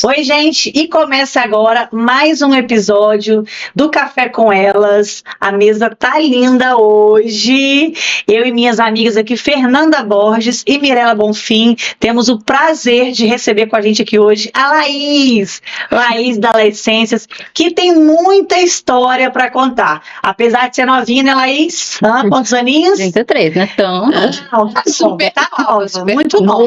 Oi, gente, e começa agora mais um episódio do Café com Elas. A mesa tá linda hoje. Eu e minhas amigas aqui, Fernanda Borges e Mirela Bonfim, temos o prazer de receber com a gente aqui hoje a Laís da Laessências, que tem muita história para contar. Apesar de ser novinha, né, Laís? Quantos aninhos? 33, né? Então, Tá super nova, muito nova.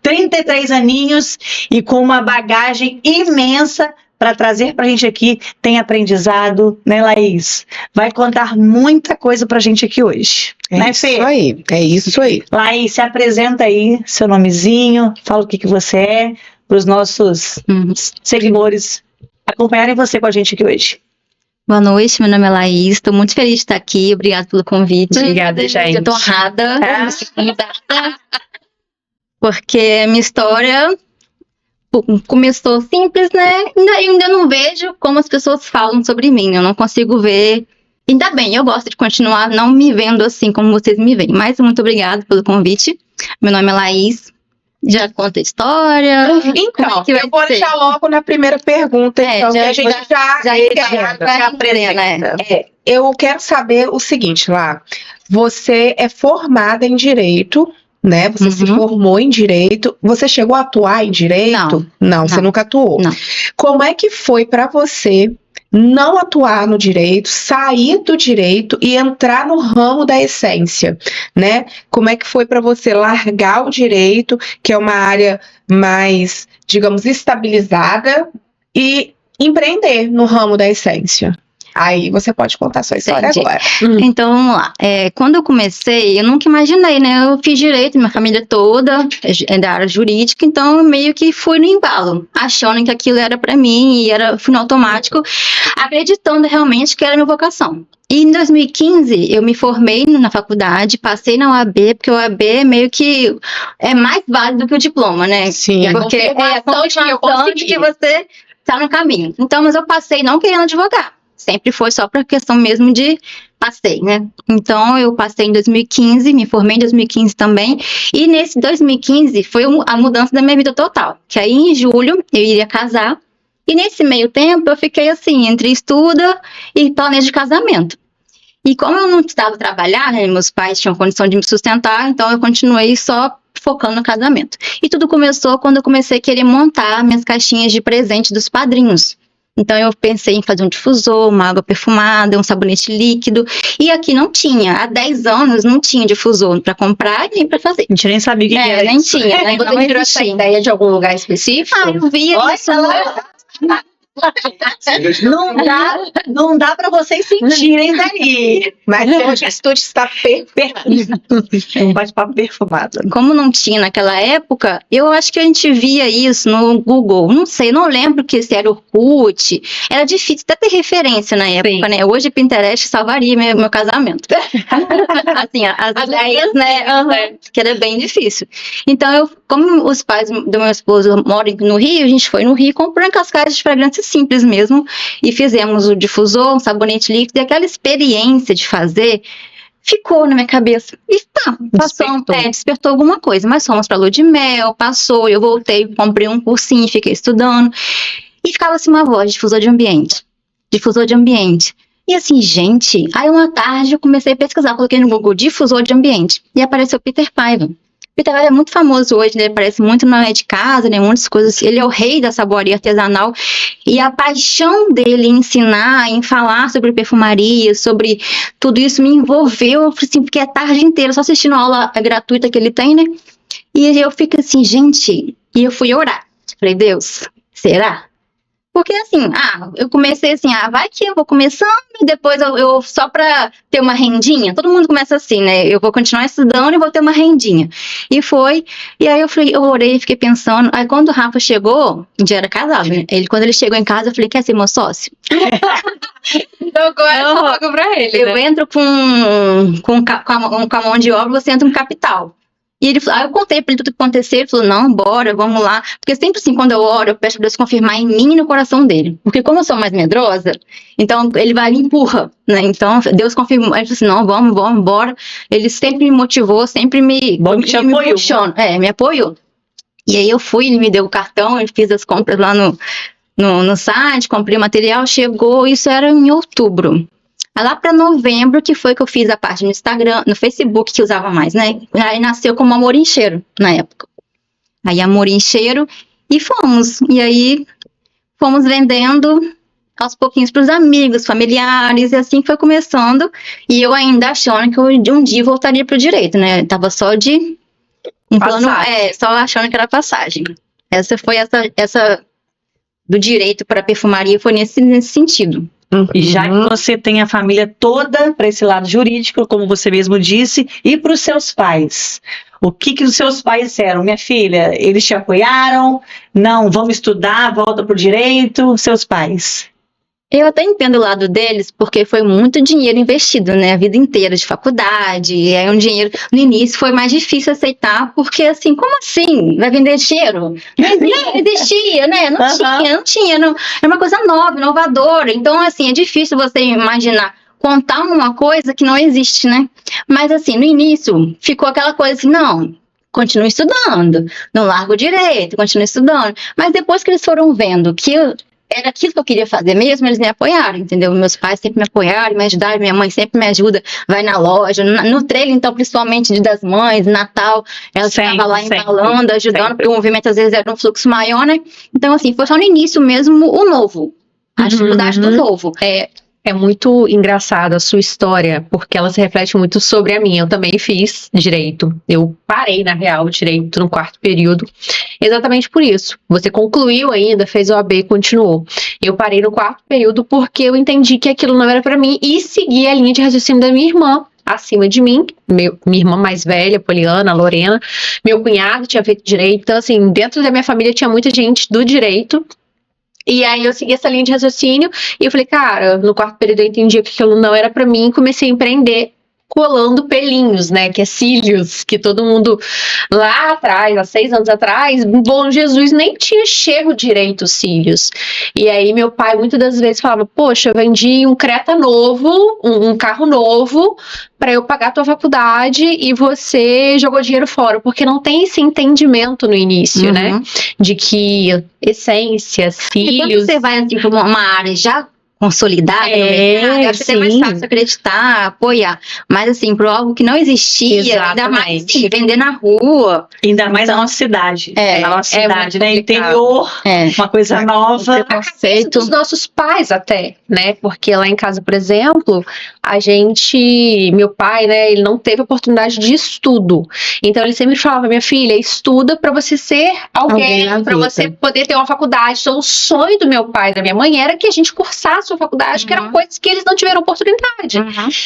33 aninhos e com uma bagagem imensa para trazer para a gente aqui. Tem aprendizado, né, Laís? Vai contar muita coisa para a gente aqui hoje. É isso aí. Laís, se apresenta aí, seu nomezinho, fala o que você é, para os nossos seguidores acompanharem você com a gente aqui hoje. boa noite, meu nome é Laís, estou muito feliz de estar aqui, obrigada pelo convite. Obrigada, gente. Eu tô honrada, porque a minha história começou simples, né? Ainda não vejo como as pessoas falam sobre mim, eu não consigo ver. Ainda bem, eu gosto de continuar não me vendo assim como vocês me veem, mas muito obrigada pelo convite. Meu nome é Laís, já conta a história. Então, eu vou deixar logo na primeira pergunta, então, que a gente já apresenta. Eu quero saber o seguinte, Lá, você é formada em Direito, né? Você se formou em Direito. Você chegou a atuar em Direito? Não, você nunca atuou. Não. Como é que foi para você não atuar no Direito, sair do Direito e entrar no ramo da essência, né? Como é que foi para você largar o Direito, que é uma área mais, digamos, estabilizada, e empreender no ramo da essência? Aí você pode contar a sua história agora. Então, vamos lá. Quando eu comecei, eu nunca imaginei, né? Eu fiz direito, minha família toda é da área jurídica, então eu meio que fui no embalo, achando que aquilo era pra mim e fui no automático, acreditando realmente que era minha vocação. E em 2015, eu me formei na faculdade, passei na OAB, porque a OAB meio que é mais válido que o diploma, né? Sim. Porque é a confirmação de que você tá no caminho. Então, mas eu passei não querendo advogar. Sempre foi só por questão mesmo de passei, né? Então, eu passei em 2015, me formei em 2015 também. E nesse 2015 foi a mudança da minha vida total. Que aí em julho eu iria casar. E nesse meio tempo eu fiquei assim, entre estuda e planejo de casamento. E como eu não precisava trabalhar, né, meus pais tinham condição de me sustentar, então eu continuei só focando no casamento. E tudo começou quando eu comecei a querer montar minhas caixinhas de presente dos padrinhos. Então eu pensei em fazer um difusor, uma água perfumada, um sabonete líquido. E aqui não tinha. Há 10 anos não tinha difusor para comprar nem para fazer. A gente nem sabia o que era nem isso. tinha. Né? Você tirou essa ideia de algum lugar específico? Eu via isso. Não dá para vocês sentirem daí. Mas hoje o estúdio está Um bate-papo perfumado. Como não tinha naquela época, eu acho que a gente via isso no Google. Não sei, não lembro se era Orkut. Era difícil até ter referência na época, né? Hoje Pinterest salvaria meu casamento. Assim, as ideias, né? Que era bem difícil. Então, como os pais do meu esposo moram no Rio, a gente foi no Rio e comprou aquelas caixas de fragrância simples mesmo, e fizemos o difusor, um sabonete líquido, e aquela experiência de fazer ficou na minha cabeça. E despertou alguma coisa, mas fomos pra lua de mel, passou, eu voltei, comprei um cursinho, fiquei estudando, e ficava assim uma voz, difusor de ambiente. E assim, gente, aí uma tarde eu comecei a pesquisar, coloquei no Google difusor de ambiente, e apareceu Peter Paiva. Peter Paiva é muito famoso hoje, né? Ele aparece muito na É de Casa, né? Muitas coisas. Ele é o rei da saboaria artesanal. E a paixão dele em ensinar, em falar sobre perfumaria, sobre tudo isso me envolveu. Assim, fiquei a tarde inteira só assistindo a aula gratuita que ele tem, né? E eu fico assim, gente... E eu fui orar. Falei, Deus, será? Porque assim, eu comecei assim, vai que eu vou começando e depois eu só pra ter uma rendinha, todo mundo começa assim, né? Eu vou continuar estudando e vou ter uma rendinha. E foi, e aí eu orei e fiquei pensando, aí quando o Rafa chegou, já era casado, né? Quando ele chegou em casa, eu falei, quer ser meu sócio? Então agora eu pra ele, eu entro com a mão de obra, você entra com capital. E ele falou, eu contei pra ele tudo o que aconteceu, ele falou, não, bora, vamos lá. Porque sempre assim, quando eu oro, eu peço pra Deus confirmar em mim e no coração dele. Porque como eu sou mais medrosa, então ele vai e me empurra, né? Então Deus confirmou, ele falou assim, não, vamos, bora. Ele sempre me motivou, sempre me puxou. Me apoiou. E aí eu fui, ele me deu o cartão, eu fiz as compras lá no site, comprei o material, chegou, isso era em outubro. Aí lá para novembro, que foi que eu fiz a parte no Instagram, no Facebook, que usava mais, né? Aí nasceu como Amor em Cheiro, na época. Aí Amor em Cheiro, e fomos. E aí fomos vendendo aos pouquinhos para os amigos, familiares, e assim foi começando. E eu ainda achando que eu um dia voltaria para o direito, né? Eu tava só de um plano, só achando que era passagem. Essa foi essa do direito para perfumaria, foi nesse sentido. E já que você tem a família toda para esse lado jurídico, como você mesmo disse, e para os seus pais, o que os seus pais disseram? Minha filha, eles te apoiaram? Não, vamos estudar, volta para o direito, seus pais. Eu até entendo o lado deles, porque foi muito dinheiro investido, né? A vida inteira de faculdade, e aí um dinheiro... No início foi mais difícil aceitar, porque assim, como assim? Vai vender cheiro? Não existia, né? Não tinha. Era uma coisa nova, inovadora. Então, assim, é difícil você imaginar, contar uma coisa que não existe, né? Mas assim, no início, ficou aquela coisa assim, não... Continue estudando, não larga o direito, continue estudando. Mas depois que eles foram vendo que era aquilo que eu queria fazer mesmo, eles me apoiaram, entendeu? Meus pais sempre me apoiaram, me ajudaram, minha mãe sempre me ajuda, vai na loja, no trailer, então, principalmente Dia das Mães, Natal, ela ficava lá embalando, ajudando, porque o movimento às vezes era um fluxo maior, né? Então, assim, foi só no início mesmo o novo, a dificuldade do novo. É muito engraçada a sua história, porque ela se reflete muito sobre a minha. Eu também fiz direito. Eu parei, na real, direito no 4º período. Exatamente por isso. Você concluiu ainda, fez o OAB e continuou. Eu parei no 4º período porque eu entendi que aquilo não era para mim e segui a linha de raciocínio da minha irmã acima de mim, minha irmã mais velha, Poliana, Lorena. Meu cunhado tinha feito direito. Então, assim, dentro da minha família tinha muita gente do direito. E aí eu segui essa linha de raciocínio e eu falei, cara, no 4º período eu entendi que aquilo não era pra mim e comecei a empreender colando pelinhos, né, que é cílios, que todo mundo lá atrás, há 6 anos atrás, bom Jesus, nem tinha chego direito os cílios. E aí meu pai muitas das vezes falava, poxa, eu vendi um Creta novo, um carro novo, para eu pagar a tua faculdade e você jogou dinheiro fora, porque não tem esse entendimento no início, né, de que essência, cílios... E quando você vai assim, para uma área já consolidada no mercado, acho que é mais fácil acreditar, apoiar. Mas assim, para algo que não existia, ainda mais assim, vender na rua. Ainda mais na nossa cidade. Na nossa cidade, né? Interior, uma coisa nova. Preconceito dos nossos pais até, né? Porque lá em casa, por exemplo, meu pai, né, ele não teve oportunidade de estudo. Então ele sempre falava, minha filha, estuda para você ser alguém para você poder ter uma faculdade. Então o sonho do meu pai e da minha mãe era que a gente cursasse sua faculdade, que eram coisas que eles não tiveram oportunidade,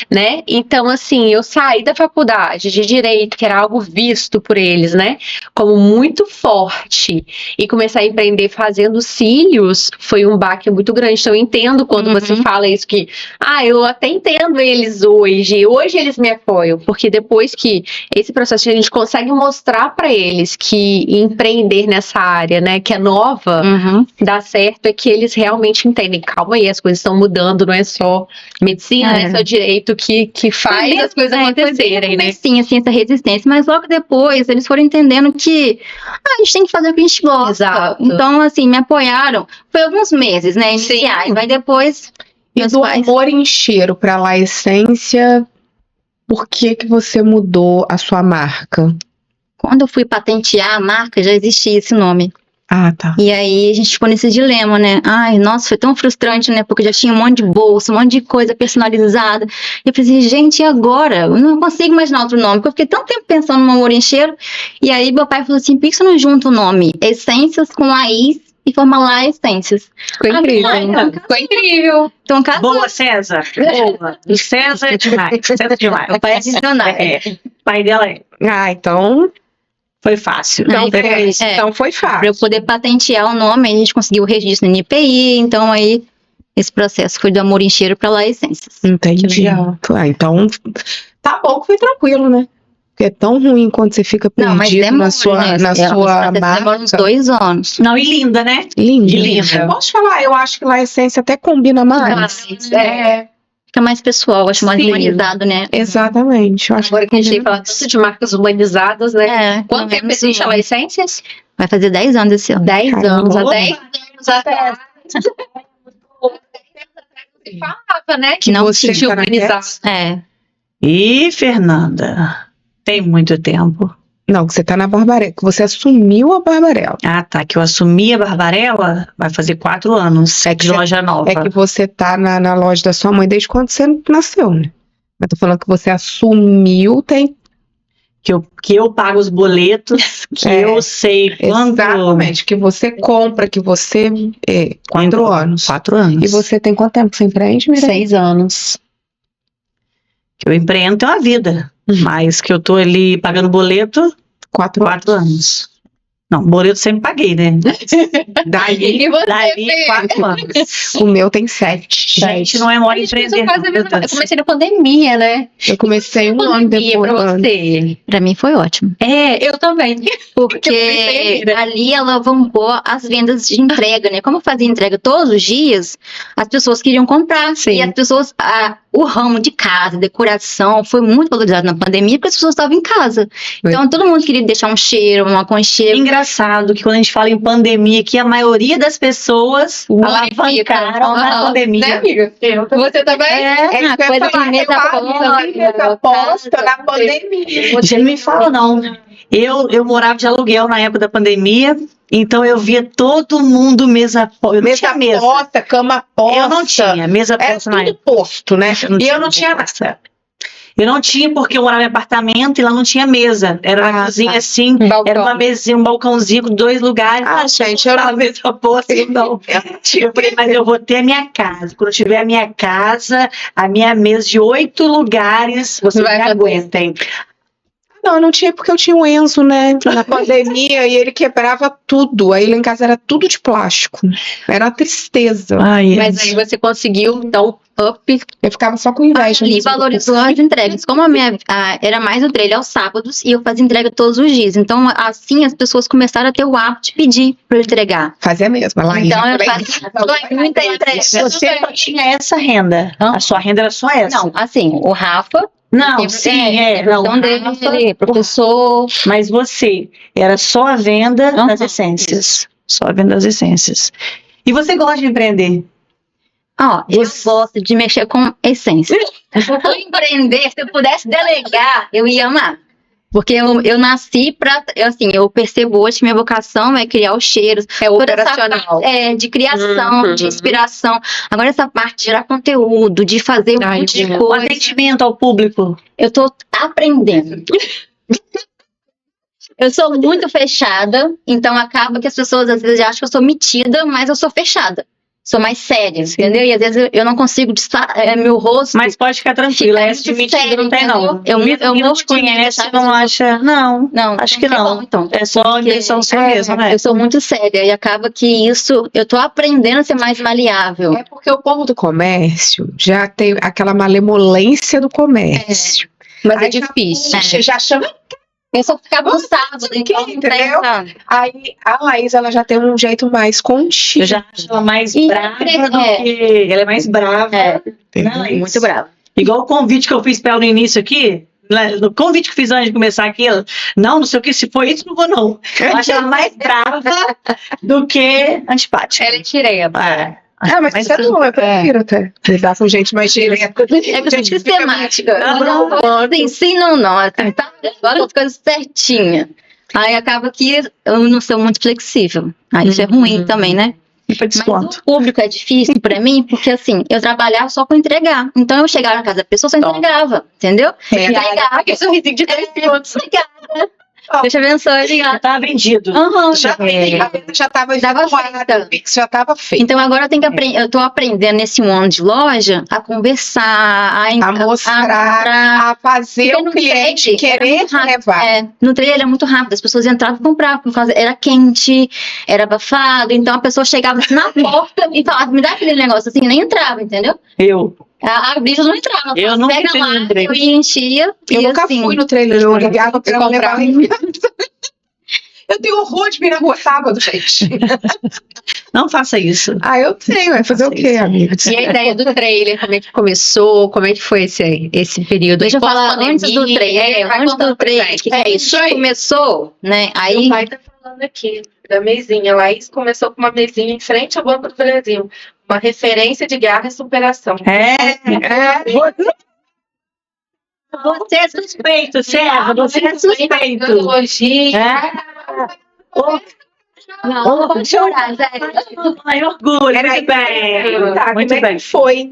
né? Então, assim, eu saí da faculdade de Direito, que era algo visto por eles, né, como muito forte, e começar a empreender fazendo cílios, foi um baque muito grande. Então, eu entendo quando você fala isso, que, eu até entendo eles hoje eles me apoiam, porque depois que esse processo a gente consegue mostrar para eles que empreender nessa área, né, que é nova, dá certo, é que eles realmente entendem, calma aí, as coisas estão mudando, não é só medicina, não é só direito que faz as coisas acontecerem, né? Sim, assim, essa resistência, mas logo depois eles foram entendendo que a gente tem que fazer o que a gente gosta. Exato. Então, assim, me apoiaram. Foi alguns meses, né, iniciais, mas depois... E do Amor em Cheiro para La Essência, por que você mudou a sua marca? Quando eu fui patentear a marca, já existia esse nome. Tá. E aí a gente ficou nesse dilema, né? Ai, nossa, foi tão frustrante, né? Porque já tinha um monte de bolsa, um monte de coisa personalizada. E eu pensei, gente, e agora? Eu não consigo imaginar outro nome, porque eu fiquei tanto tempo pensando no Amor em Cheiro. E aí meu pai falou assim, por que você não junta o nome Essências com Laís e forma La Essências? Ficou incrível. Ficou incrível. Então, casou. Boa, César. Boa. O César é demais. César é demais. O pai é visionário. O pai dela é. Então... Foi fácil. Então foi fácil. Para eu poder patentear o nome, a gente conseguiu o registro no NPI, então aí esse processo foi do Amor em Cheiro para La Essências. Entendi. Então tá bom que foi tranquilo, né? Porque é tão ruim quando você fica perdido na sua marca. Demora uns 2 anos. Não, e linda, né? Linda. Posso te falar, eu acho que La Essência até combina mais. Fica mais pessoal, acho mais humanizado, né? Exatamente. Eu acho Agora que a gente tem falado tanto de marcas humanizadas, né? Quanto tempo existe a La Essências? Vai fazer 10 anos esse ano. 10 anos, há Opa! 10 anos atrás. Você falava, né? Que Não você tinha tá na organizado. Cats? É. Ih, Fernanda, tem muito tempo. Não, que você tá na Barbarella, que você assumiu a Barbarella. Ah, tá, que eu assumi a Barbarella, vai fazer 4 anos, É que de você- loja nova. É que você tá na loja da sua mãe desde quando você nasceu, né? Mas tô falando que você assumiu, tem. Que eu pago os boletos, que É, eu sei quando... Exatamente, que você compra, que você. 4 Então, anos. 4 anos. E você tem quanto tempo que você empreende, Miriam? 6 anos. Que eu empreendo tem uma vida, mas que eu tô ali pagando boleto, 4 anos. 4 anos. Não, boleto sempre paguei, né? Daí, E você, Dali, Fê? 4 anos. o meu tem 7. Gente, não é mole A gente começou empreender. quase a não, meu mesma- Deus. Eu comecei na pandemia, né? Eu comecei um ano Pandemia depois. pra você. Pra mim foi ótimo. É, eu também. Porque pensei, né? ali alavancou as vendas de entrega, né? Como eu fazia entrega todos os dias, as pessoas queriam comprar. Sim. E as pessoas, o ramo de casa, decoração, foi muito valorizado na pandemia porque as pessoas estavam em casa. Então todo mundo queria deixar um cheiro, um aconchego. Engraçado que quando a gente fala em pandemia, que a maioria das pessoas alavancaram na Aham. pandemia. Né, amiga? Você também? É isso que eu ia coisa de falar, mesa eu aposta, abri mesa aposta na pandemia. Já não me fala, não. Eu morava de aluguel na época da pandemia, então eu via todo mundo mesa aposta. Eu não tinha mesa. Aposta, cama aposta. Eu não tinha mesa Era aposta na tudo época. posto, né? E eu não tinha nada. Eu não tinha porque eu morava em apartamento e lá não tinha mesa. Era uma Ah, cozinha tá. assim, Balcão. era uma mesinha, um balcãozinho com 2 lugares. Ah, gente, eu não mesa aposta, não. Eu falei, mas eu vou ter a minha casa. Quando eu tiver a minha casa, a minha mesa de 8 lugares, vocês Vai me fazer. aguentem. Não, eu não tinha porque eu tinha o Enzo, né? Na pandemia e ele quebrava tudo. Aí lá em casa era tudo de plástico. Era uma tristeza. Ai, Mas aí você conseguiu, então, up. Eu ficava só com inveja. E mesmo. valorizou as entregas. Como era mais o trailer aos sábados e eu fazia entrega todos os dias. Então, assim, as pessoas começaram a ter o hábito de pedir para eu entregar. Fazia mesmo. Lá Então, eu fazia muita entrega. você só tinha essa renda. A sua renda era só essa. Não, assim, o Rafa, Não, sim, não. profissão dele, professor. Mas você, era só a venda Aham, das essências. Só a venda das essências. E você gosta de empreender? Ó, eu gosto de mexer com essência. Se eu for empreender, se eu pudesse delegar, eu ia amar. Porque eu nasci pra. Eu percebo hoje que minha vocação é criar os cheiros. É toda essa operacional. parte, de criação, de inspiração. Agora, essa parte de gerar conteúdo, de fazer um monte de O coisa. atendimento ao público. Eu tô aprendendo. Eu sou muito fechada, então acaba que as pessoas às vezes acham que eu sou metida, mas eu sou fechada. Sou mais séria, entendeu? E às vezes eu não consigo meu rosto. Mas pode ficar tranquila, Fica essa de muito mentira sério, não tem, não. entendeu? Eu Mesmo que não morro te de medo de conhece, deixar não as acha. Não, Não, acho que então não. tá bom, então. É só Porque- direção sua mesmo, né? Eu sou muito séria e acaba que isso, eu tô aprendendo a ser mais maleável. É porque o povo do comércio já tem aquela malemolência do comércio. Mas Aí é difícil. Já chama. Eu só ficava no sábado, então não tem entendeu? essa... Aí a Laís, ela já tem um jeito mais contido. Eu já acho ela mais E brava do é. que... Ela é mais brava. Não, é muito isso. brava. Igual o convite que eu fiz pra ela no início aqui, né, no convite que eu fiz antes de começar aqui, ela, não sei o que, se for isso, não vou não. Eu acho ela mais brava do que antipática. Ela é tireba. Mas isso é bom, eu prefiro até. Lidar com gente mais direta. É que eu sou sistemática. Assim, sim, não. Assim, tá? Agora as coisas certinhas. Aí acaba que eu não sou muito flexível. Aí isso é ruim também, né? Pra Mas desconto. o público é difícil pra mim, porque assim, eu trabalhava só com entregar. Então eu chegava na casa da pessoa, só entregava, entendeu? Entregava. Aquele sorrisinho de 10 minutos. Obrigada. Deus te abençoe, Já obrigada. tava vendido. Aham. Já tava Dava efetuada, feita. o Pix já tava feito. Então agora eu tenho que aprender, eu tô aprendendo nesse ano de loja a conversar, A mostrar, a fazer Porque o no cliente trade era querer muito rápido. levar. No trailer era muito rápido, as pessoas entravam e compravam, por causa era quente, era abafado, então a pessoa chegava na porta e falava, me dá aquele negócio assim, nem entrava, entendeu? A brisa não entrava. Eu Falava, nunca pega fui lá, no trailer. eu ia, enchia. Eu e nunca assim, fui no trailer, eu ligava pra ela levar em casa. Eu tenho horror de vir na rua sábado, gente. Não faça isso. Eu tenho, vai fazer o quê, amiga? E a ideia do trailer, como é que começou? Como é que foi esse período? Deixa eu falar antes do Pós-pandemia, trailer. vai Antes contar do pra trailer, gente. que isso aí. começou, né? Meu Aí pai tá falando aqui da mesinha. Laís começou com uma mesinha em frente ao Banco do Brasil. Uma referência de garra e superação. Você é suspeito, Serra. Você é suspeito. Elogio. não pode chorar, sério. Ai, orgulho. Muito bem. Tá, Muito como é bem. que foi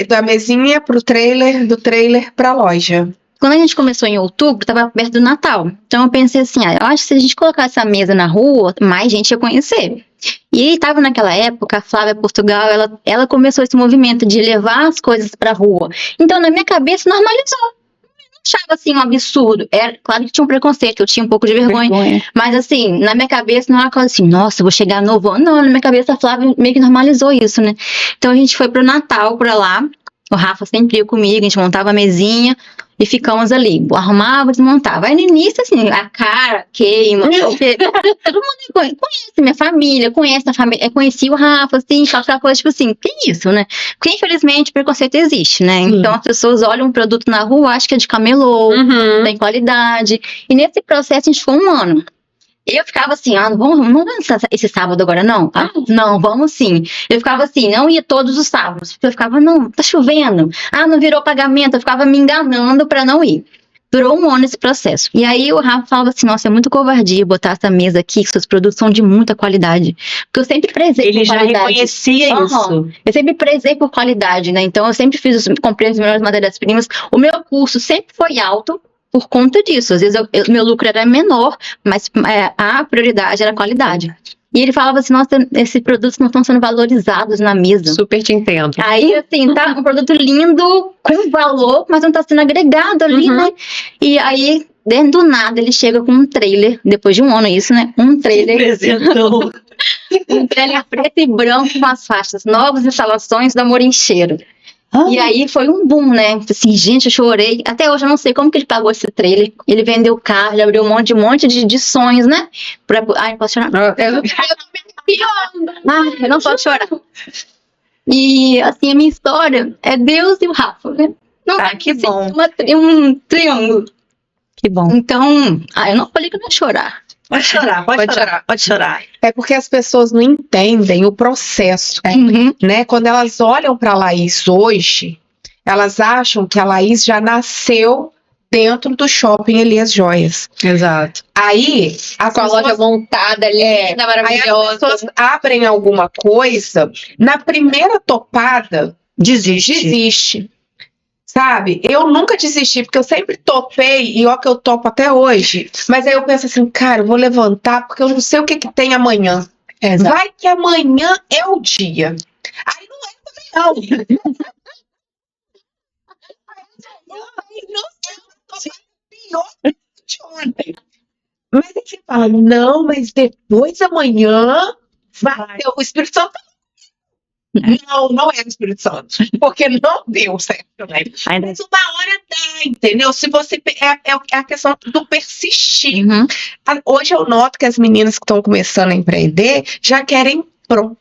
da mesinha pro trailer, do trailer pra loja? Quando a gente começou em outubro, estava perto do Natal. Então eu pensei assim, eu acho que se a gente colocar essa mesa na rua, mais gente ia conhecer. E estava naquela época, a Flávia Portugal, ela começou esse movimento de levar as coisas para a rua. Então na minha cabeça normalizou. Não achava assim um absurdo. Era, claro que tinha um preconceito, eu tinha um pouco de vergonha. Mas assim, na minha cabeça não era uma coisa assim, nossa, eu vou chegar novo ano. Não, na minha cabeça a Flávia meio que normalizou isso, né? Então a gente foi pro Natal pra lá. O Rafa sempre ia comigo, a gente montava a mesinha e ficamos ali. Arrumava, desmontava. Aí no início, assim, a cara queima. Porque todo mundo conhece minha família, conhece a família. Conheci o Rafa, assim, aquela coisa tipo assim, que isso, né? Porque infelizmente o preconceito existe, né? Então as pessoas olham um produto na rua, acham que é de camelô, tem qualidade. E nesse processo a gente ficou 1 ano. Eu ficava assim, não vamos lançar esse sábado agora, não? Não, vamos sim. Eu ficava assim, não ia todos os sábados. Eu ficava, não, tá chovendo. Não virou pagamento. Eu ficava me enganando pra não ir. Durou 1 ano esse processo. E aí o Rafa falava assim, nossa, é muito covardia botar essa mesa aqui, que seus produtos são de muita qualidade. Porque eu sempre prezei Ele por já qualidade. reconhecia isso. Eu sempre prezei por qualidade, né? Então eu sempre comprei as melhores matérias-primas. O meu custo sempre foi alto por conta disso. Às vezes meu lucro era menor, mas a prioridade era a qualidade. E ele falava assim, nossa, esses produtos não estão sendo valorizados na mesa. Super te entendo. Aí, assim, tá um produto lindo, com valor, mas não tá sendo agregado ali, né? E aí, dentro do nada, ele chega com um trailer, depois de 1 ano isso, né? Um trailer Apresentou. um trailer preto e branco com as faixas, novas instalações do Amorim-Cheiro. E aí foi um boom, né? Assim, gente, eu chorei. Até hoje eu não sei como que ele pagou esse trailer. Ele vendeu o carro, ele abriu um monte de sonhos, né? Ai, não posso chorar. Eu não posso chorar. E assim, a minha história é Deus e o Rafa, né? Não Ah, que bom. Um triângulo. Que bom. Então, eu não falei que eu não ia chorar. Pode chorar, pode chorar. É porque as pessoas não entendem o processo, né? Quando elas olham para a Laís hoje, elas acham que a Laís já nasceu dentro do shopping Elias Joias. Exato. Aí, Com a loja montada ali, Aí as maravilhosa. pessoas abrem alguma coisa, na primeira topada, desiste. Sabe? Eu nunca desisti, porque eu sempre topei, e ó que eu topo até hoje. Mas aí eu penso assim, cara, eu vou levantar, porque eu não sei o que tem amanhã. Exato. Vai que amanhã é o dia. Aí não é também, não. Aí não é pior de ontem. Mas aí você fala, não, mas depois amanhã vai ter o Espírito Santo. Não é o Espírito Santo, porque não deu certo, né? Mas uma hora dá, entendeu? Se você é a questão do persistir. Hoje eu noto que as meninas que estão começando a empreender já querem pronto.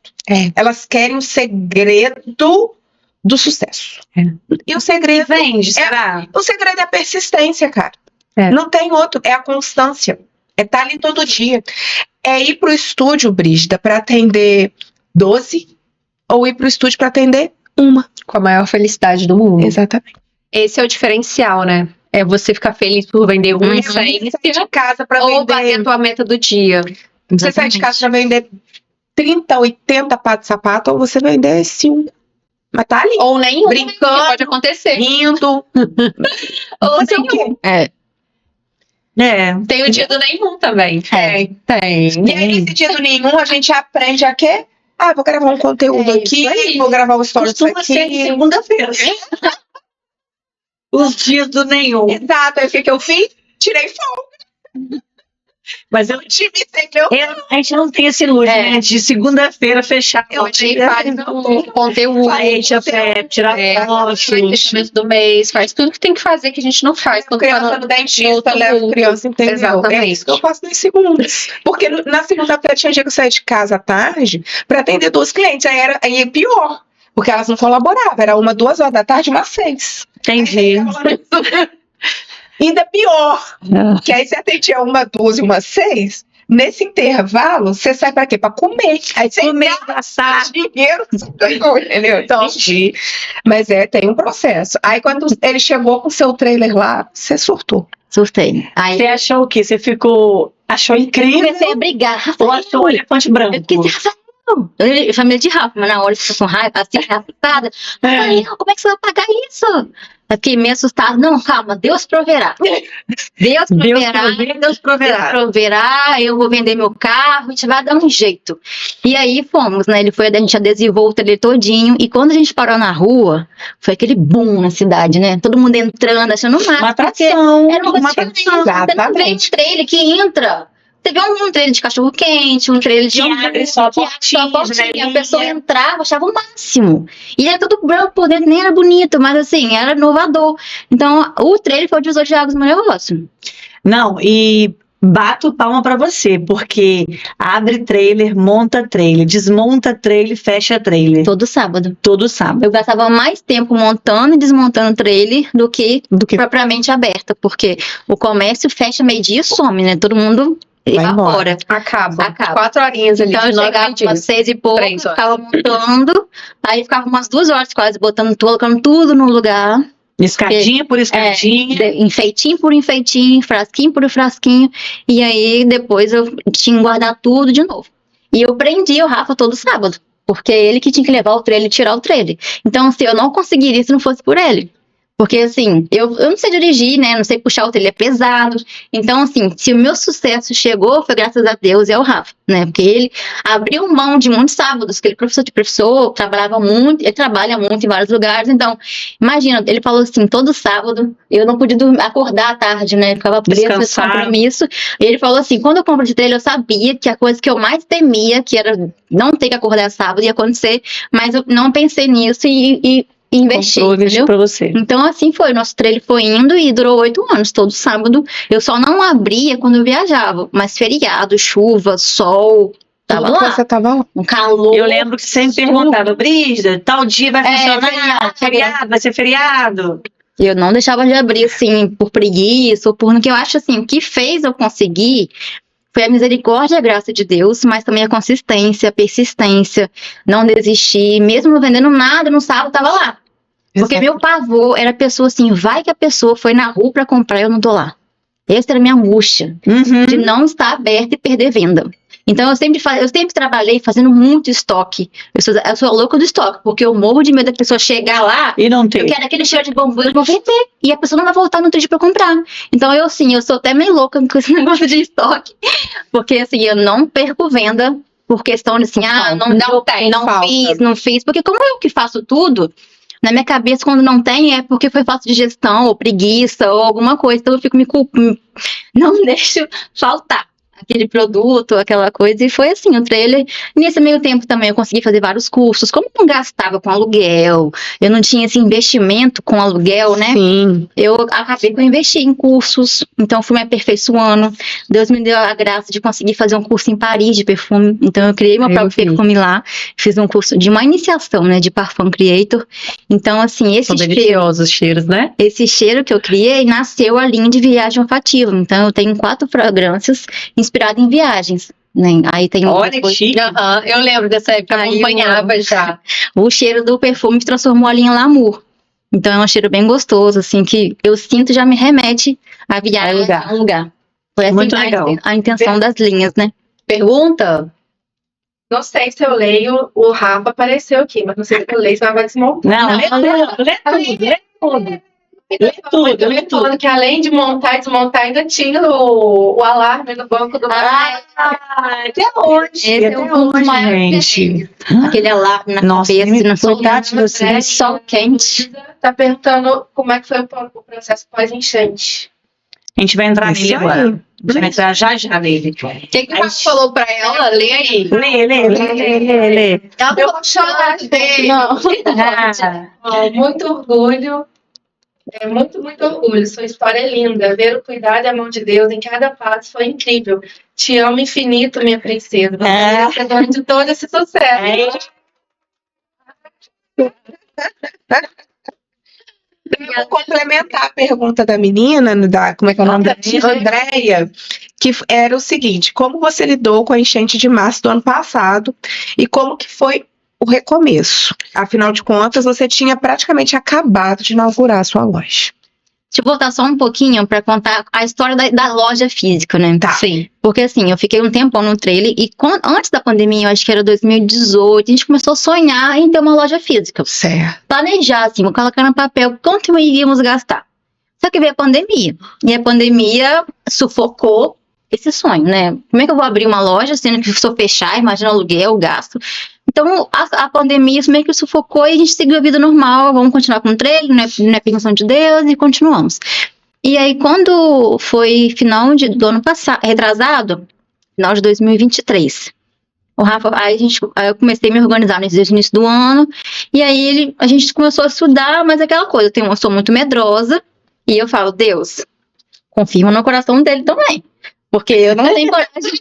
Elas querem o segredo do sucesso. E o segredo Vende, será? o segredo é a persistência, cara. É. Não tem outro, é a constância. É estar ali todo dia. É ir pro estúdio, Brígida, para atender 12 ou ir pro estúdio para atender 1. Com a maior felicidade do mundo. Exatamente. Esse é o diferencial, né? É você ficar feliz por vender Você essência sai de casa para ou bater vender. a tua meta do dia. Você sai de casa para vender 30, 80 pares de sapato, ou você vender 5. Mas tá ali. Ou nenhum, Brincando, que pode acontecer. rindo. Ou Fazer o nenhum. quê? Tem o dia do nenhum também. Tem. Tem. E aí, nesse dia do nenhum, a gente aprende a quê? Vou gravar um conteúdo aqui, vou gravar um story disso Costuma ser aqui. segunda-feira. Os dias do nenhum. Exato. Aí o que eu fiz? Tirei folga. Mas eu time entendeu? a gente não tem esse luxo, É. né? De segunda-feira fechar. Eu achei que faz O conteúdo, Fecha, tirar fotos. fechamento do mês, faz tudo que tem que fazer que a gente não faz. Quando Criança tá no dentista, outro leva mundo. criança, entendeu? Exatamente. É isso que eu faço nas segundas. Porque na segunda-feira tinha dia que eu saía de casa à tarde pra atender 2 clientes. Aí é pior. Porque elas não colaboravam. Era 1, 2 horas da tarde, umas 6. Entendi. Ainda pior. Que aí você atendia 1, 2 e umas 6. Nesse intervalo, você sai pra quê? Pra comer. Aí você Comer, gasta passar. dinheiro, você ganhou, entendeu? Então, mas tem um processo. Aí quando ele chegou com o seu trailer lá, você surtou. Surtei. Aí Você achou o quê? Você achou eu incrível? comecei a brigar. Ou achou o elefante branco? Eu fiquei assim, Rafael. Eu família de Rafa, mas na hora eu fiquei com raiva, assim, assustada. Rafael, como é que você vai pagar isso? Eu fiquei meio assustada. Não, calma, Deus proverá. Deus proverá. Deus proverá. Deus proverá, eu vou vender meu carro, a gente vai dar um jeito. E aí fomos, né? A gente adesivou o trailer todinho. E quando a gente parou na rua, foi aquele boom na cidade, né? Todo mundo entrando, achando massa. Uma porque atração. era uma Uma coisa atração. diferente. Você não vê um trailer que entra. Você vê um trailer de cachorro quente, um trailer de Que abre só a portinha, a pessoa entrava, achava o máximo. E era tudo branco por dentro, nem era bonito, mas assim, era inovador. Então, o trailer foi o divisor de águas no meu negócio. Não, e bato palma pra você, porque abre trailer, monta trailer, desmonta trailer, fecha trailer. Todo sábado. Todo sábado. Eu gastava mais tempo montando e desmontando o trailer do que propriamente aberta, porque o comércio fecha meio-dia e some, né? Todo mundo evapora. Acaba. 4 horinhas ali. Então eu de nove chegava a meio-dia. umas 6 e pouco, 3 horas. ficava montando, aí ficava umas 2 horas quase botando, colocando tudo no lugar. Escadinha por escadinha. Enfeitinho por enfeitinho, frasquinho por frasquinho, e aí depois eu tinha que guardar tudo de novo. E eu prendia o Rafa todo sábado, porque é ele que tinha que levar o trailer e tirar o trailer. Então, assim, eu não conseguiria se não fosse por ele. Porque, assim, eu não sei dirigir, né? Não sei puxar o trailer, é pesado. Então, assim, se o meu sucesso chegou, foi graças a Deus e ao Rafa, né? Porque ele abriu mão de muitos sábados, que ele é professor, trabalhava muito, ele trabalha muito em vários lugares. Então, imagina, ele falou assim, todo sábado, eu não podia acordar à tarde, né? Ficava preso nesse compromisso. E ele falou assim, quando eu comprei o trailer, eu sabia que a coisa que eu mais temia, que era não ter que acordar sábado, ia acontecer, mas eu não pensei nisso e investir, entendeu? Pra você. Então assim foi, nosso trailer foi indo e durou 8 anos, todo sábado. Eu só não abria quando eu viajava, mas feriado, chuva, sol, tava lá. Você tava lá. Um calor. Eu lembro que você sempre perguntava, Brígida, tal dia vai funcionar, feriado, vai ser feriado. Eu não deixava de abrir, assim, por preguiça, ou porque eu acho assim, o que fez eu conseguir foi a misericórdia e a graça de Deus, mas também a consistência, a persistência, não desistir, mesmo não vendendo nada no sábado, tava lá. Porque meu pavor era a pessoa assim, vai que a pessoa foi na rua pra comprar e eu não tô lá. Essa era a minha angústia, de não estar aberta e perder venda. Então eu sempre trabalhei fazendo muito estoque. Eu sou louca do estoque, porque eu morro de medo da pessoa chegar lá e não ter. Eu quero aquele cheiro de bambu, eu vou vender. E a pessoa não vai voltar no outro dia pra comprar. Então eu sou até meio louca com esse negócio de estoque. Porque assim, eu não perco venda por questão de assim, não fiz. Porque como eu que faço tudo, na minha cabeça, quando não tem, é porque foi falta de gestão, ou preguiça, ou alguma coisa. Então eu fico me culpando. Não deixo faltar aquele produto, aquela coisa, e foi assim, o trailer. Nesse meio tempo também eu consegui fazer vários cursos, como eu não gastava com aluguel, eu não tinha esse investimento com aluguel, né? Sim. Eu acabei que eu investi em cursos, então fui me aperfeiçoando. Deus me deu a graça de conseguir fazer um curso em Paris de perfume, então eu criei meu próprio perfume lá, fiz um curso de uma iniciação, né, de Parfum Creator. Então assim, São deliciosos os cheiros, né? Esse cheiro que eu criei nasceu a linha de viagem olfativa. Então eu tenho 4 fragrâncias inspiradas em viagens. Né? Aí tem Olha que chique. Eu lembro dessa época, acompanhava já. O cheiro do perfume transformou a linha Lamour. Então é um cheiro bem gostoso, assim, que eu sinto já me remete a viagem a um lugar. Foi assim Muito legal. A intenção das linhas, né? Pergunta? Não sei se eu leio, o Rafa apareceu aqui, mas não sei se eu leio, senão vai desmontar. Não, lê tudo. Lê tudo. Falando que além de montar e desmontar, ainda tinha o alarme no banco do Até hoje. Esse é um dos hoje, maiores gente. Aquele alarme na Nossa, cabeça, na saudade de você. sol quente. Tá perguntando como é que foi o processo pós-enchente. A gente vai entrar Isso nele aí. agora. A gente vai entrar já nele. O que o Rafa falou pra ela? Lê aí. Lê. Eu vou chorar dele. Ah, Muito orgulho. Muito orgulho. Sua história é linda. Ver o cuidado e a mão de Deus em cada passo foi incrível. Te amo infinito, minha princesa. Você é merecedora de todo esse sucesso. Eu vou complementar a pergunta da menina, como é que é o nome da tia? Andréia, que era o seguinte: como você lidou com a enchente de março do ano passado e como que foi o recomeço? Afinal de contas, você tinha praticamente acabado de inaugurar a sua loja. Deixa eu voltar só um pouquinho para contar a história da loja física, né? Tá. Sim. Porque assim, eu fiquei um tempão no trailer e antes da pandemia, eu acho que era 2018, a gente começou a sonhar em ter uma loja física. Certo. Planejar, assim, vou colocar no papel quanto iríamos gastar. Só que veio a pandemia. E a pandemia sufocou esse sonho, né? Como é que eu vou abrir uma loja sendo que se eu fechar, imagina aluguel, gasto. Então, a pandemia isso meio que sufocou e a gente seguiu a vida normal. Vamos continuar com o treino, não é permissão de Deus, e continuamos. E aí, quando foi final do ano passado, retrasado, final de 2023, o Rafa, aí eu comecei a me organizar desde o início do ano, e aí a gente começou a estudar, mas aquela coisa, eu sou muito medrosa, e eu falo, Deus, confirma no coração dele também, porque eu não tenho coragem.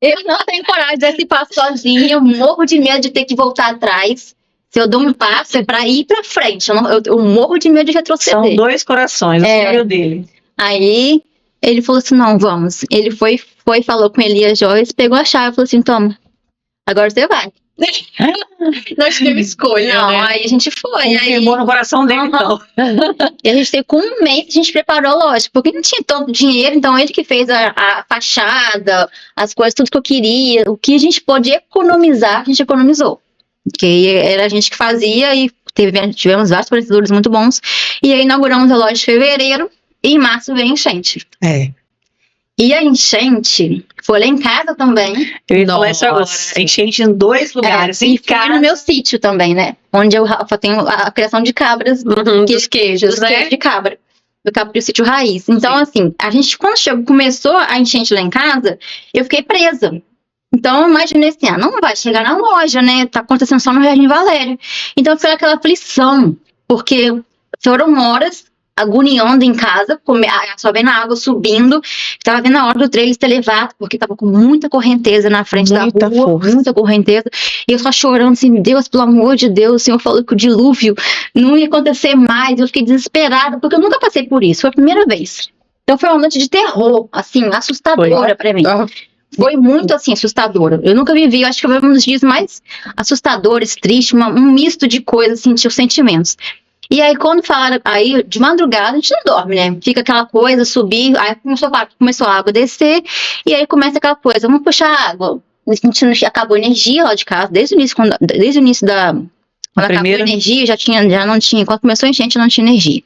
Eu não tenho coragem desse passo sozinha, eu morro de medo de ter que voltar atrás. Se eu dou um passo, é pra ir pra frente. Eu morro de medo de retroceder. são dois corações, o seu e o dele. Aí, ele falou assim, não, vamos. Ele foi falou com Elias Joyce, pegou a chave e falou assim, toma, agora você vai. Nós tivemos escolha, Não, né? aí a gente foi. Aí, Confirmou no coração dele, então. e a gente teve com um mês, a gente preparou a loja, porque não tinha tanto dinheiro, então ele que fez a fachada, as coisas, tudo que eu queria, o que a gente pôde economizar, a gente economizou. Porque era a gente que fazia e tivemos vários fornecedores muito bons. E aí inauguramos a loja em fevereiro e em março veio a enchente. É. E a enchente foi lá em casa também. Eu ia falar isso agora. Nossa. Enchente em dois lugares. Em E foi no meu sítio também, né? Onde eu tenho a criação de cabras, Dos queijos, dos né? queijos de cabra. Do Capri Sítio Raiz. Então, assim, a gente, quando começou a enchente lá em casa, eu fiquei presa. Então, eu imaginei assim, não vai chegar na loja, né? Tá acontecendo só no Jardim Valério. Então, foi aquela aflição, porque foram horas agoniando em casa, só vendo a água subindo, tava vendo a hora do trailer ser levado, porque tava com muita correnteza na frente Muita da rua, força. muita correnteza, e eu só chorando assim, Deus, pelo amor de Deus, o Senhor falou que o dilúvio não ia acontecer mais, eu fiquei desesperada, porque eu nunca passei por isso, foi a primeira vez. Então foi uma noite de terror, assim, assustadora pra mim. Foi muito, assim, assustadora. Eu nunca vivi, eu acho que foi um dos dias mais assustadores, tristes, um misto de coisas, assim, de sentimentos. E aí, quando falaram, aí de madrugada a gente não dorme, né? Fica aquela coisa, subir, aí começou a água descer, e aí começa aquela coisa, vamos puxar água. A gente acabou a energia lá de casa, desde o início, quando acabou a energia, já não tinha, quando começou a enchente, não tinha energia.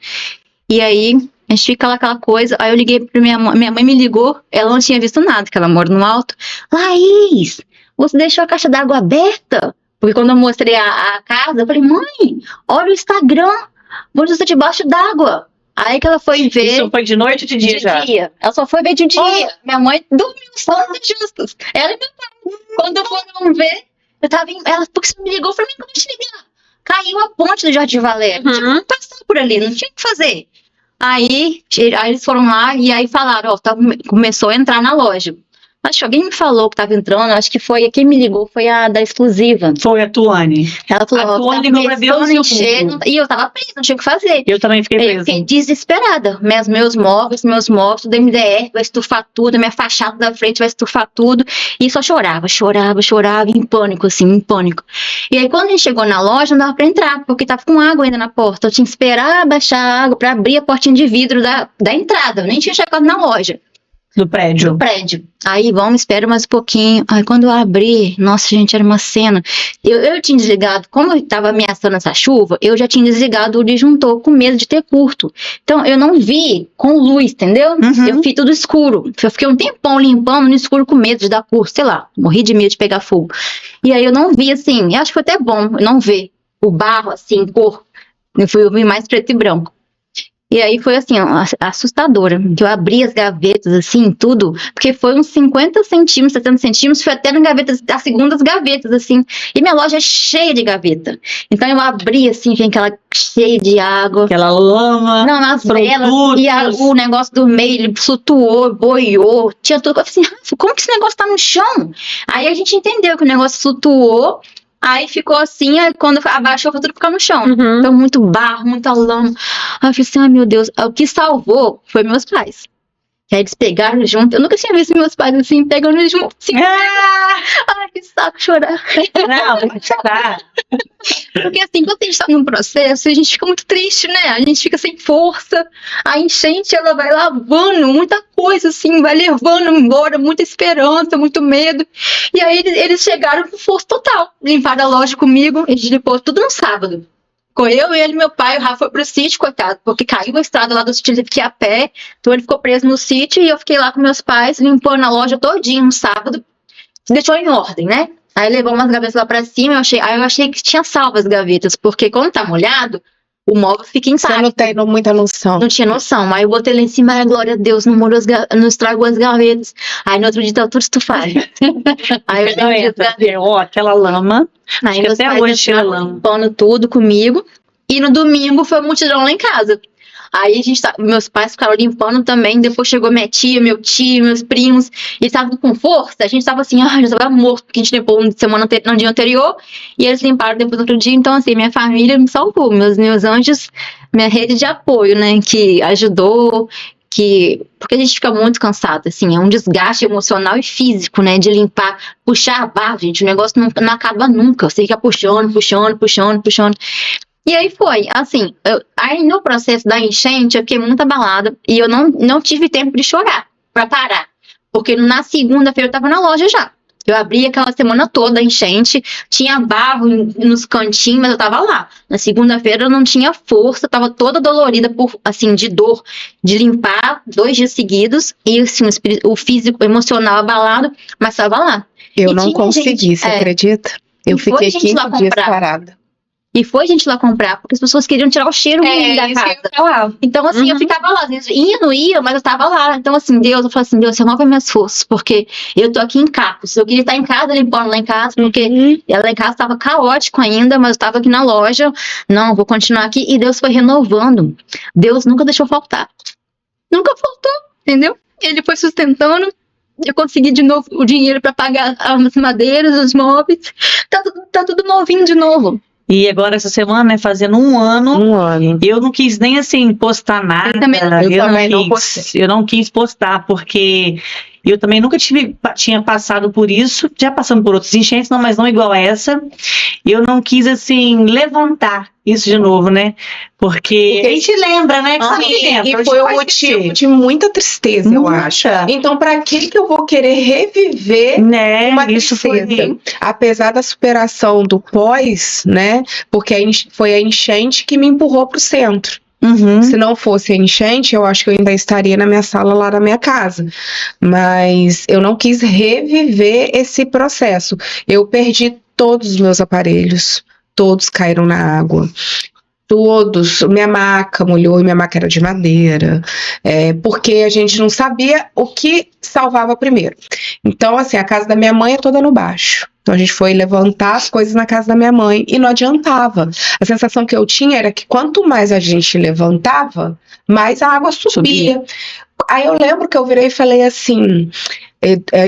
E aí, a gente fica lá aquela coisa, aí eu liguei pra minha mãe me ligou, ela não tinha visto nada, que ela mora no alto. Laís, você deixou a caixa d'água aberta? Porque quando eu mostrei a casa, eu falei, mãe, olha o Instagram, onde você debaixo d'água. Aí que ela foi ver. Isso foi de noite ou de dia já? Dia. Ela só foi ver de dia. Minha mãe dormiu só nos justos. Ela e meu pai. Quando foram ver, eu tava em. Ela, porque você me ligou, eu falei, como te ligar? Caiu a ponte do Jardim Valério. Tinha que passar por ali, não tinha o que fazer. Aí eles foram lá e aí falaram, começou a entrar na loja. Acho que alguém me falou que tava entrando, acho que foi, quem me ligou foi a da exclusiva. Foi a Tuane. Ela falou, A Tuane ligou pra Deus e eu tava presa, não tinha o que fazer. Eu também fiquei Eu presa. fiquei desesperada. Meus móveis, tudo MDR, vai estufar tudo, a minha fachada da frente vai estufar tudo. E só chorava, em pânico, assim, em pânico. E aí, quando a gente chegou na loja, não dava pra entrar, porque tava com água ainda na porta. Eu tinha que esperar baixar a água pra abrir a portinha de vidro da entrada. Eu nem tinha chegado na loja. Do prédio. Aí, espera mais um pouquinho. Aí, quando eu abri, nossa, gente, era uma cena. Eu tinha desligado, como eu tava ameaçando essa chuva, eu já tinha desligado o disjuntor com medo de ter curto. Então, eu não vi com luz, entendeu? Uhum. Eu fiz tudo escuro. Eu fiquei um tempão limpando no escuro com medo de dar curto, sei lá. Morri de medo de pegar fogo. E aí, eu não vi, assim, eu acho que foi até bom eu não ver o barro, assim, cor. Eu vi mais preto e branco. E aí foi assim, ó, assustadora. Que eu abri as gavetas, assim, tudo. Porque foi uns 50 centímetros, 70 centímetros, foi até na gaveta, as segundas gavetas, assim. E minha loja é cheia de gaveta. Então eu abri, assim, vem aquela cheia de água. Aquela lama. Não, nas velas. produtos. E o negócio do meio, ele flutuou, boiou. Tinha tudo. Eu falei assim, "Rafa, como que esse negócio tá no chão?" Aí a gente entendeu que o negócio flutuou. Aí ficou assim, aí quando abaixou, foi tudo ficar no chão. Uhum. Então, muito barro, muita lama. Aí eu falei assim, ai meu Deus. O que salvou foi meus pais. Que aí eles pegaram junto. Eu nunca tinha visto meus pais assim, pegando junto. Assim. Ai, que saco chorar. Não, tem que chorar. Porque assim, quando a gente tá num processo, a gente fica muito triste, né? A gente fica sem força. A enchente, ela vai lavando muita coisa, assim, vai levando embora, muita esperança, muito medo. E aí eles chegaram com força total. Limparam a loja comigo, a gente limpou tudo no sábado. Ficou eu, ele, meu pai, o Rafa foi pro sítio, coitado, porque caiu a estrada lá do sítio, ele fiquei a pé, então ele ficou preso no sítio e eu fiquei lá com meus pais, limpando a loja todinha no sábado, deixou em ordem, né? Aí levou umas gavetas lá pra cima, eu achei que tinha salvo as gavetas, porque quando tá molhado, o móvel fica Você intacto. não tem muita noção. Não tinha noção. Aí eu botei lá em cima, ai, glória a Deus, não estragou as gavetas. Aí no outro dia tava tudo estufado. Aí eu Não entra. Ó, aquela lama. Aí Acho que meus até pais hoje cheira entraram lama. limpando tudo comigo. E no domingo foi multidão lá em casa. Aí meus pais ficaram limpando também. Depois chegou minha tia, meu tio, meus primos. E eles estavam com força. A gente tava assim, já tava morto, porque a gente limpou no dia anterior. E eles limparam depois no outro dia. Então, assim, minha família me salvou. Meus anjos, minha rede de apoio, né? Que ajudou. Porque a gente fica muito cansado, assim, é um desgaste emocional e físico, né, de limpar, puxar a barra, gente, o negócio não acaba nunca, você fica puxando. E aí foi, assim, aí no processo da enchente eu fiquei muito abalada e eu não tive tempo de chorar, pra parar, porque na segunda-feira eu tava na loja já. Eu abri aquela semana toda a enchente, tinha barro nos cantinhos, mas eu tava lá. Na segunda-feira eu não tinha força, tava toda dolorida, assim, de dor, de limpar 2 dias seguidos. E assim, o físico, o emocional abalado, mas tava lá. Eu E não tinha consegui, gente, você acredita? Eu E foi fiquei gente lá 15 dias comprar. parada. E foi gente lá comprar, porque as pessoas queriam tirar o cheiro ruim da isso que eu casa. ia falar. Então, assim, eu ficava lá. Às vezes não ia, mas eu tava lá. Então, assim, eu falei assim, Deus, renova minhas forças, porque eu tô aqui em Capos. Eu queria estar em casa, limpando lá em casa, porque lá em casa tava caótico ainda, mas eu tava aqui na loja. Não, vou continuar aqui. E Deus foi renovando. Deus nunca deixou faltar. Nunca faltou, entendeu? Ele foi sustentando. Eu consegui de novo o dinheiro para pagar as madeiras, os móveis. Tá tudo novinho de novo. E agora essa semana, né, fazendo 1 ano, Um ano. eu não quis nem assim postar nada. Eu também não postei. Eu não quis postar, porque eu também nunca tinha passado por isso, já passando por outras enchentes, não, mas não igual a essa. Eu não quis, assim, levantar isso de novo, né? Porque a gente lembra, né? Que sabe que lembra, E foi um motivo de muita tristeza, eu acho. Então, pra que eu vou querer reviver Né? uma Isso tristeza? foi. Apesar da superação do pós, né? Porque foi a enchente que me empurrou pro centro. Uhum. Se não fosse a enchente, eu acho que eu ainda estaria na minha sala lá na minha casa. Mas eu não quis reviver esse processo. Eu perdi todos os meus aparelhos. Todos caíram na água. Todos. Minha maca molhou, e minha maca era de madeira. Porque a gente não sabia o que salvava primeiro. Então, assim, a casa da minha mãe é toda no baixo. Então a gente foi levantar as coisas na casa da minha mãe e não adiantava. A sensação que eu tinha era que quanto mais a gente levantava, mais a água subia. Aí eu lembro que eu virei e falei assim,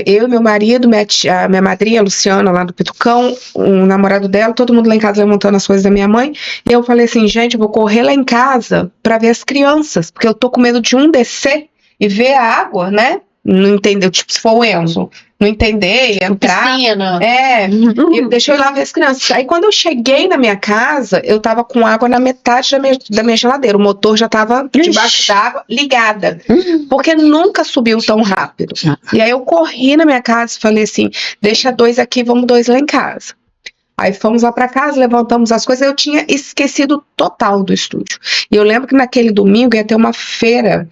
eu e meu marido, minha madrinha, a Luciana, lá do Pitucão, o namorado dela, todo mundo lá em casa levantando as coisas da minha mãe, e eu falei assim, gente, eu vou correr lá em casa pra ver as crianças, porque eu tô com medo de um descer e ver a água, né? Não entendeu, tipo, se for o Enzo, não entender e entrar. Piscina. E deixa eu ir lá ver as crianças. Aí quando eu cheguei na minha casa, eu tava com água na metade da minha geladeira. O motor já tava debaixo d'água, ligada. Porque nunca subiu tão rápido. E aí eu corri na minha casa e falei assim, deixa 2 aqui, vamos 2 lá em casa. Aí fomos lá pra casa, levantamos as coisas. Eu tinha esquecido total do estúdio. E eu lembro que naquele domingo ia ter uma feira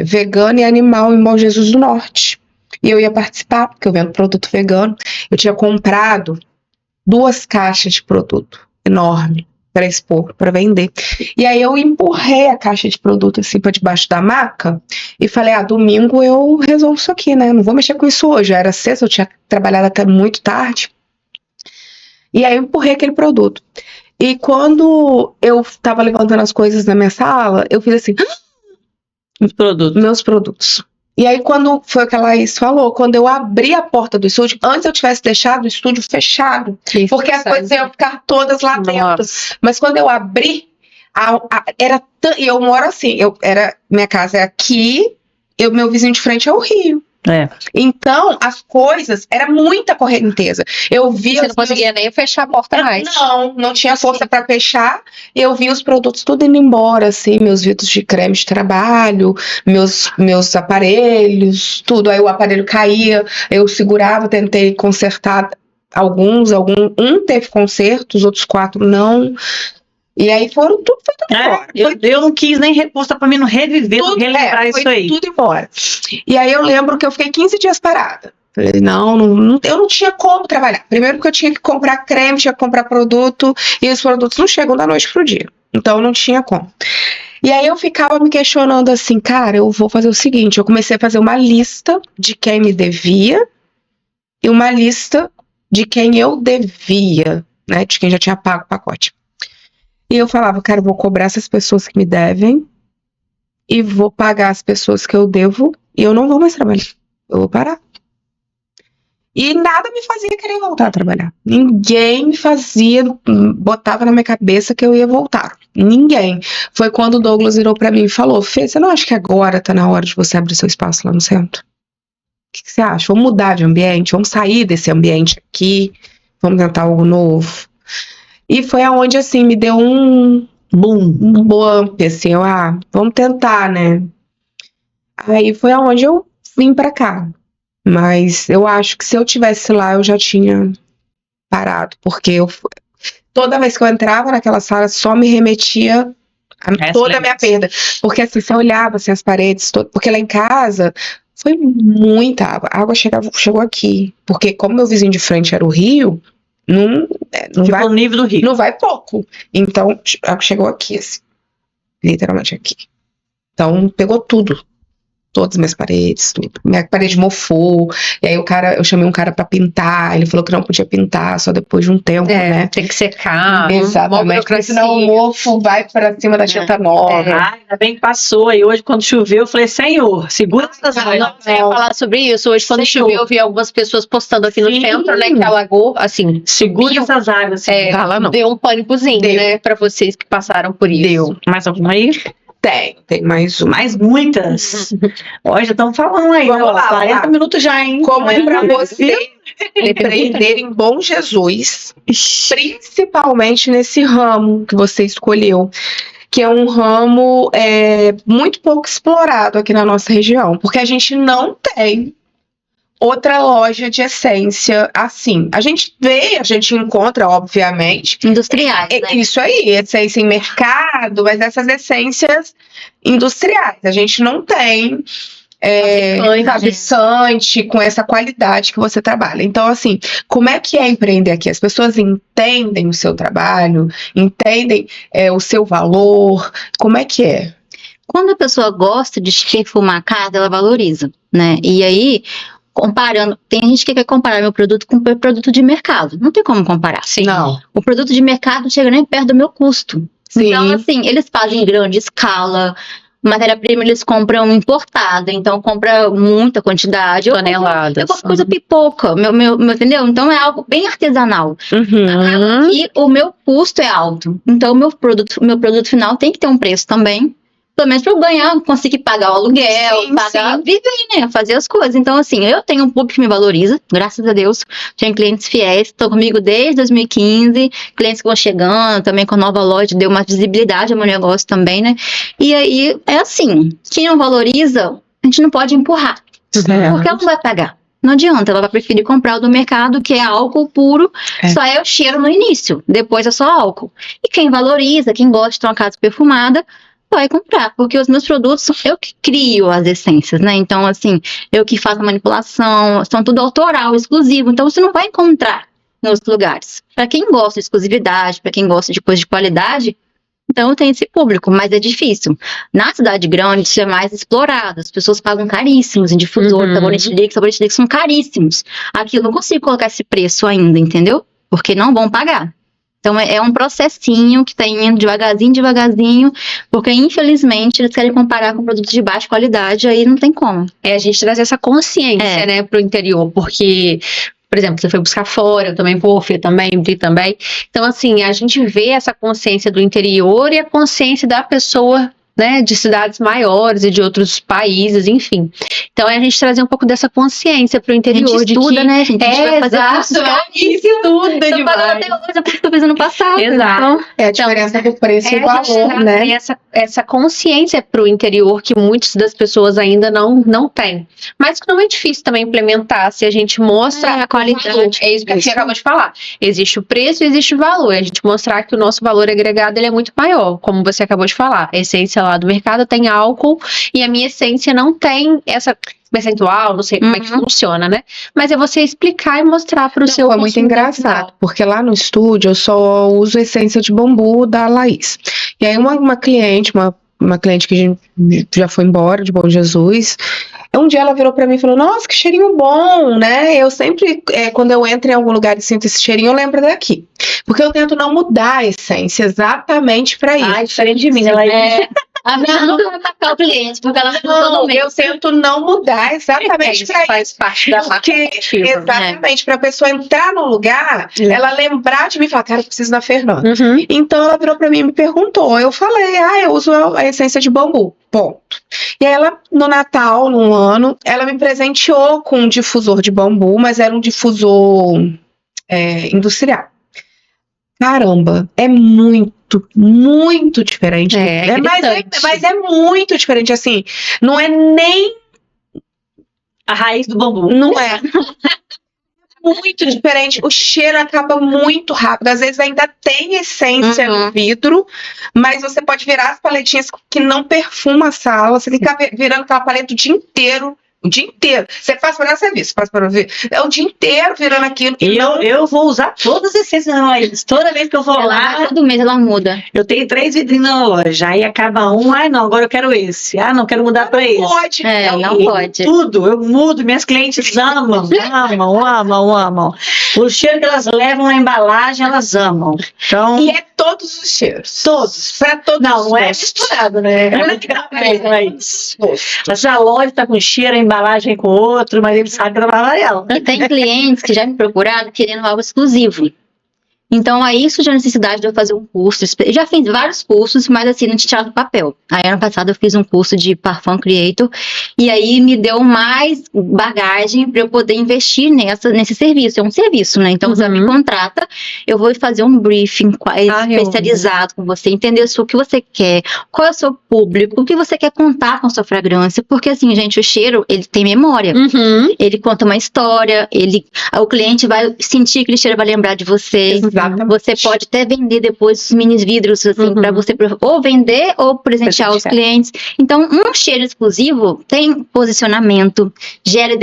vegana e animal em Bom Jesus do Norte. E eu ia participar, porque eu vendo produto vegano. Eu tinha comprado 2 caixas de produto enorme. para expor, para vender. E aí eu empurrei a caixa de produto assim para debaixo da maca e falei, domingo eu resolvo isso aqui, né? Não vou mexer com isso hoje. Já era sexta, eu tinha trabalhado até muito tarde. E aí eu empurrei aquele produto. E quando eu tava levantando as coisas na minha sala, eu fiz assim, meus produtos. E aí, quando foi o que a Laís falou, quando eu abri a porta do estúdio, antes eu tivesse deixado o estúdio fechado, porque as coisas iam ficar todas lá dentro. Mas quando eu abri, e eu moro assim, minha casa é aqui, meu vizinho de frente é o Rio. Então, as coisas, era muita correnteza. Eu vi. Você não conseguia nem fechar a porta mais. Não tinha força para fechar. E eu vi os produtos tudo indo embora, assim, meus vidros de creme de trabalho, meus aparelhos, tudo. Aí o aparelho caía, eu segurava, tentei consertar um teve conserto, os outros 4 não. E aí tudo foi embora. Eu não quis nem reforçar pra mim não reviver, não relembrar isso aí. Tudo embora. E aí eu lembro que eu fiquei 15 dias parada. Falei, eu não tinha como trabalhar. Primeiro porque eu tinha que comprar creme, tinha que comprar produto, e os produtos não chegam da noite pro dia. Então não tinha como. E aí eu ficava me questionando assim, cara, eu vou fazer o seguinte, eu comecei a fazer uma lista de quem me devia e uma lista de quem eu devia, né, de quem já tinha pago o pacote. E eu falava, cara, eu vou cobrar essas pessoas que me devem e vou pagar as pessoas que eu devo e eu não vou mais trabalhar. Eu vou parar. E nada me fazia querer voltar a trabalhar. Ninguém me botava na minha cabeça que eu ia voltar. Ninguém. Foi quando o Douglas virou pra mim e falou, Fê, você não acha que agora tá na hora de você abrir seu espaço lá no centro? O que você acha? Vamos mudar de ambiente? Vamos sair desse ambiente aqui? Vamos tentar algo novo? E foi aonde, assim, me deu um bump, assim, vamos tentar, né? Aí foi aonde eu vim pra cá. Mas eu acho que se eu tivesse lá, eu já tinha parado, porque toda vez que eu entrava naquela sala, só me remetia a toda a minha perda. Porque assim, você olhava assim, as paredes, porque lá em casa foi muita água. A água chegou aqui. Porque como meu vizinho de frente era o rio, não vai, o nível do rio. Não vai pouco. Então, a água chegou aqui, assim. Literalmente aqui. Então, pegou tudo. Todas as minhas paredes, tudo. Minha parede mofou. E aí eu chamei um cara pra pintar. Ele falou que não podia pintar só depois de um tempo, né? Tem que secar. Exatamente. Porque senão o mofo vai pra cima da tinta nova. Ainda bem que passou. E hoje, quando choveu, eu falei, Senhor, segura essas águas. Eu ia falar sobre isso. Hoje, quando choveu, eu vi algumas pessoas postando aqui no centro, né? Que alagou, assim. Segura essas águas. Deu um pânicozinho, né? Pra vocês que passaram por isso. Deu. Mais alguma aí? Tem mais uma. Mais muitas. Ó, já estamos falando aí. Vamos lá, 40 minutos já, hein? Como é pra você empreender em Bom Jesus, principalmente nesse ramo que você escolheu, que é um ramo muito pouco explorado aqui na nossa região, porque a gente não tem outra loja de essência assim. A gente encontra, obviamente. Industriais, né? Isso aí, essência em mercado, mas essas essências industriais. A gente não tem fabricante com essa qualidade que você trabalha. Então, assim, como é que é empreender aqui? As pessoas entendem o seu trabalho, entendem o seu valor, como é que é? Quando a pessoa gosta de perfumar a casa, ela valoriza, né? E aí, comparando, tem gente que quer comparar meu produto com o produto de mercado. Não tem como comparar. Sim. Não. O produto de mercado não chega nem perto do meu custo. Sim. Então, assim, eles fazem em grande escala. Matéria-prima eles compram importada, então compra muita quantidade. Toneladas. Eu compro coisa pipoca, entendeu? Então é algo bem artesanal. E o meu custo é alto. Então o meu produto final tem que ter um preço também. Pelo menos para eu ganhar, conseguir pagar o aluguel, viver, né? Fazer as coisas. Então, assim, eu tenho um público que me valoriza, graças a Deus. Tenho clientes fiéis, estão comigo desde 2015. Clientes que vão chegando, também com a nova loja, deu uma visibilidade ao meu negócio também, né? E aí, é assim, quem não valoriza, a gente não pode empurrar. Porque ela não vai pagar. Não adianta, ela vai preferir comprar o do mercado, que é álcool puro, só é o cheiro no início, depois é só álcool. E quem valoriza, quem gosta de ter uma casa perfumada, vai comprar, porque os meus produtos, eu que crio as essências, né? Então, assim, eu que faço a manipulação, são tudo autoral, exclusivo, então você não vai encontrar em outros lugares. Para quem gosta de exclusividade, para quem gosta de coisa de qualidade, então tem esse público, mas é difícil. Na cidade grande, isso é mais explorado. As pessoas pagam caríssimos em difusor, sabonete líquido são caríssimos. Aqui eu não consigo colocar esse preço ainda, entendeu? Porque não vão pagar. Então é um processinho que tá indo devagarzinho, porque infelizmente eles querem comparar com produtos de baixa qualidade, aí não tem como. É a gente trazer essa consciência, né, pro interior, porque, por exemplo, você foi buscar fora, eu também vou, Fê também, Bri também. Então, assim, a gente vê essa consciência do interior e a consciência da pessoa, né, de cidades maiores e de outros países, enfim. Então, é a gente trazer um pouco dessa consciência pro A interior. gente estuda, de que... né, gente? A gente vai fazer curso estuda Tô pagando até hoje, é por isso que eu fiz ano passado. Exato. Então, É a diferença do preço e É, valor, né? essa consciência para o interior que muitas das pessoas ainda não têm. Mas que não é difícil também implementar se a gente mostra a qualidade. o valor. É isso que a Fia acabou de falar. Existe o preço e existe o valor. A gente mostrar que o nosso valor agregado ele é muito maior, como você acabou de falar. A essência lá do mercado tem álcool e a minha essência não tem essa percentual, não sei como é que funciona, né? Mas é você explicar e mostrar para o seu Foi muito consumidor engraçado, final. porque lá no estúdio eu só uso essência de bambu da Laís. E aí uma cliente, uma cliente que a gente já foi embora, de Bom Jesus, um dia ela virou pra mim e falou, nossa, que cheirinho bom, né? Eu sempre, quando eu entro em algum lugar e sinto esse cheirinho, eu lembro daqui. Porque eu tento não mudar a essência exatamente pra isso. Ai, diferente de mim, ela A minha nunca vai atacar o cliente, porque ela ficou todo Não, mês. eu tento não mudar exatamente Isso pra isso. faz parte da marca. Porque, exatamente, pra pessoa entrar no lugar, ela lembrar de mim e falar, cara, eu preciso da Fernanda. Uhum. Então ela virou pra mim e me perguntou. Eu falei, eu uso a essência de bambu. Ponto. E aí ela, no Natal, num ano, ela me presenteou com um difusor de bambu, mas era um difusor industrial. Caramba, é muito diferente. Mas é muito diferente, assim. Não é nem. a raiz do bambu. Não é. Muito diferente. O cheiro acaba muito rápido. Às vezes ainda tem essência no vidro, mas você pode virar as paletinhas que não perfuma a sala. Você fica virando aquela paleta o dia inteiro. O dia inteiro. Você faz para o serviço, faz para ver. É o dia inteiro virando aquilo. Eu vou usar todas as essências da Laís. Toda vez que eu vou lá, Todo mês ela muda. eu tenho 3 vidrinhos na loja. Aí acaba um, não, agora eu quero esse. Não, quero mudar pra esse. Pode. Não pode. Tudo, eu mudo, minhas clientes amam. O cheiro que elas levam na embalagem, elas amam. Então, E é todos os cheiros. todos. Para todos Não, não é os gostos. misturado, né? Não é isso. Mas a loja tá com cheiro, a embalagem com outro, mas ele sabe trabalhar ela. E tem clientes que já me procuraram querendo algo exclusivo. Então, aí surgiu a necessidade de eu fazer um curso. Eu já fiz vários cursos, mas assim, não tinha tirado do papel. Aí, ano passado, eu fiz um curso de Parfum Creator. E aí, me deu mais bagagem para eu poder investir nesse serviço. É um serviço, né? Então, você me contrata, eu vou fazer um briefing especializado com você, entender o que você quer, qual é o seu público, o que você quer contar com a sua fragrância. Porque, assim, gente, o cheiro, ele tem memória. Ele conta uma história, o cliente vai sentir aquele cheiro, vai lembrar de você. Exatamente. Você pode até vender depois os mini vidros, assim, para você ou vender ou presentear os clientes. Então, um cheiro exclusivo tem posicionamento, gera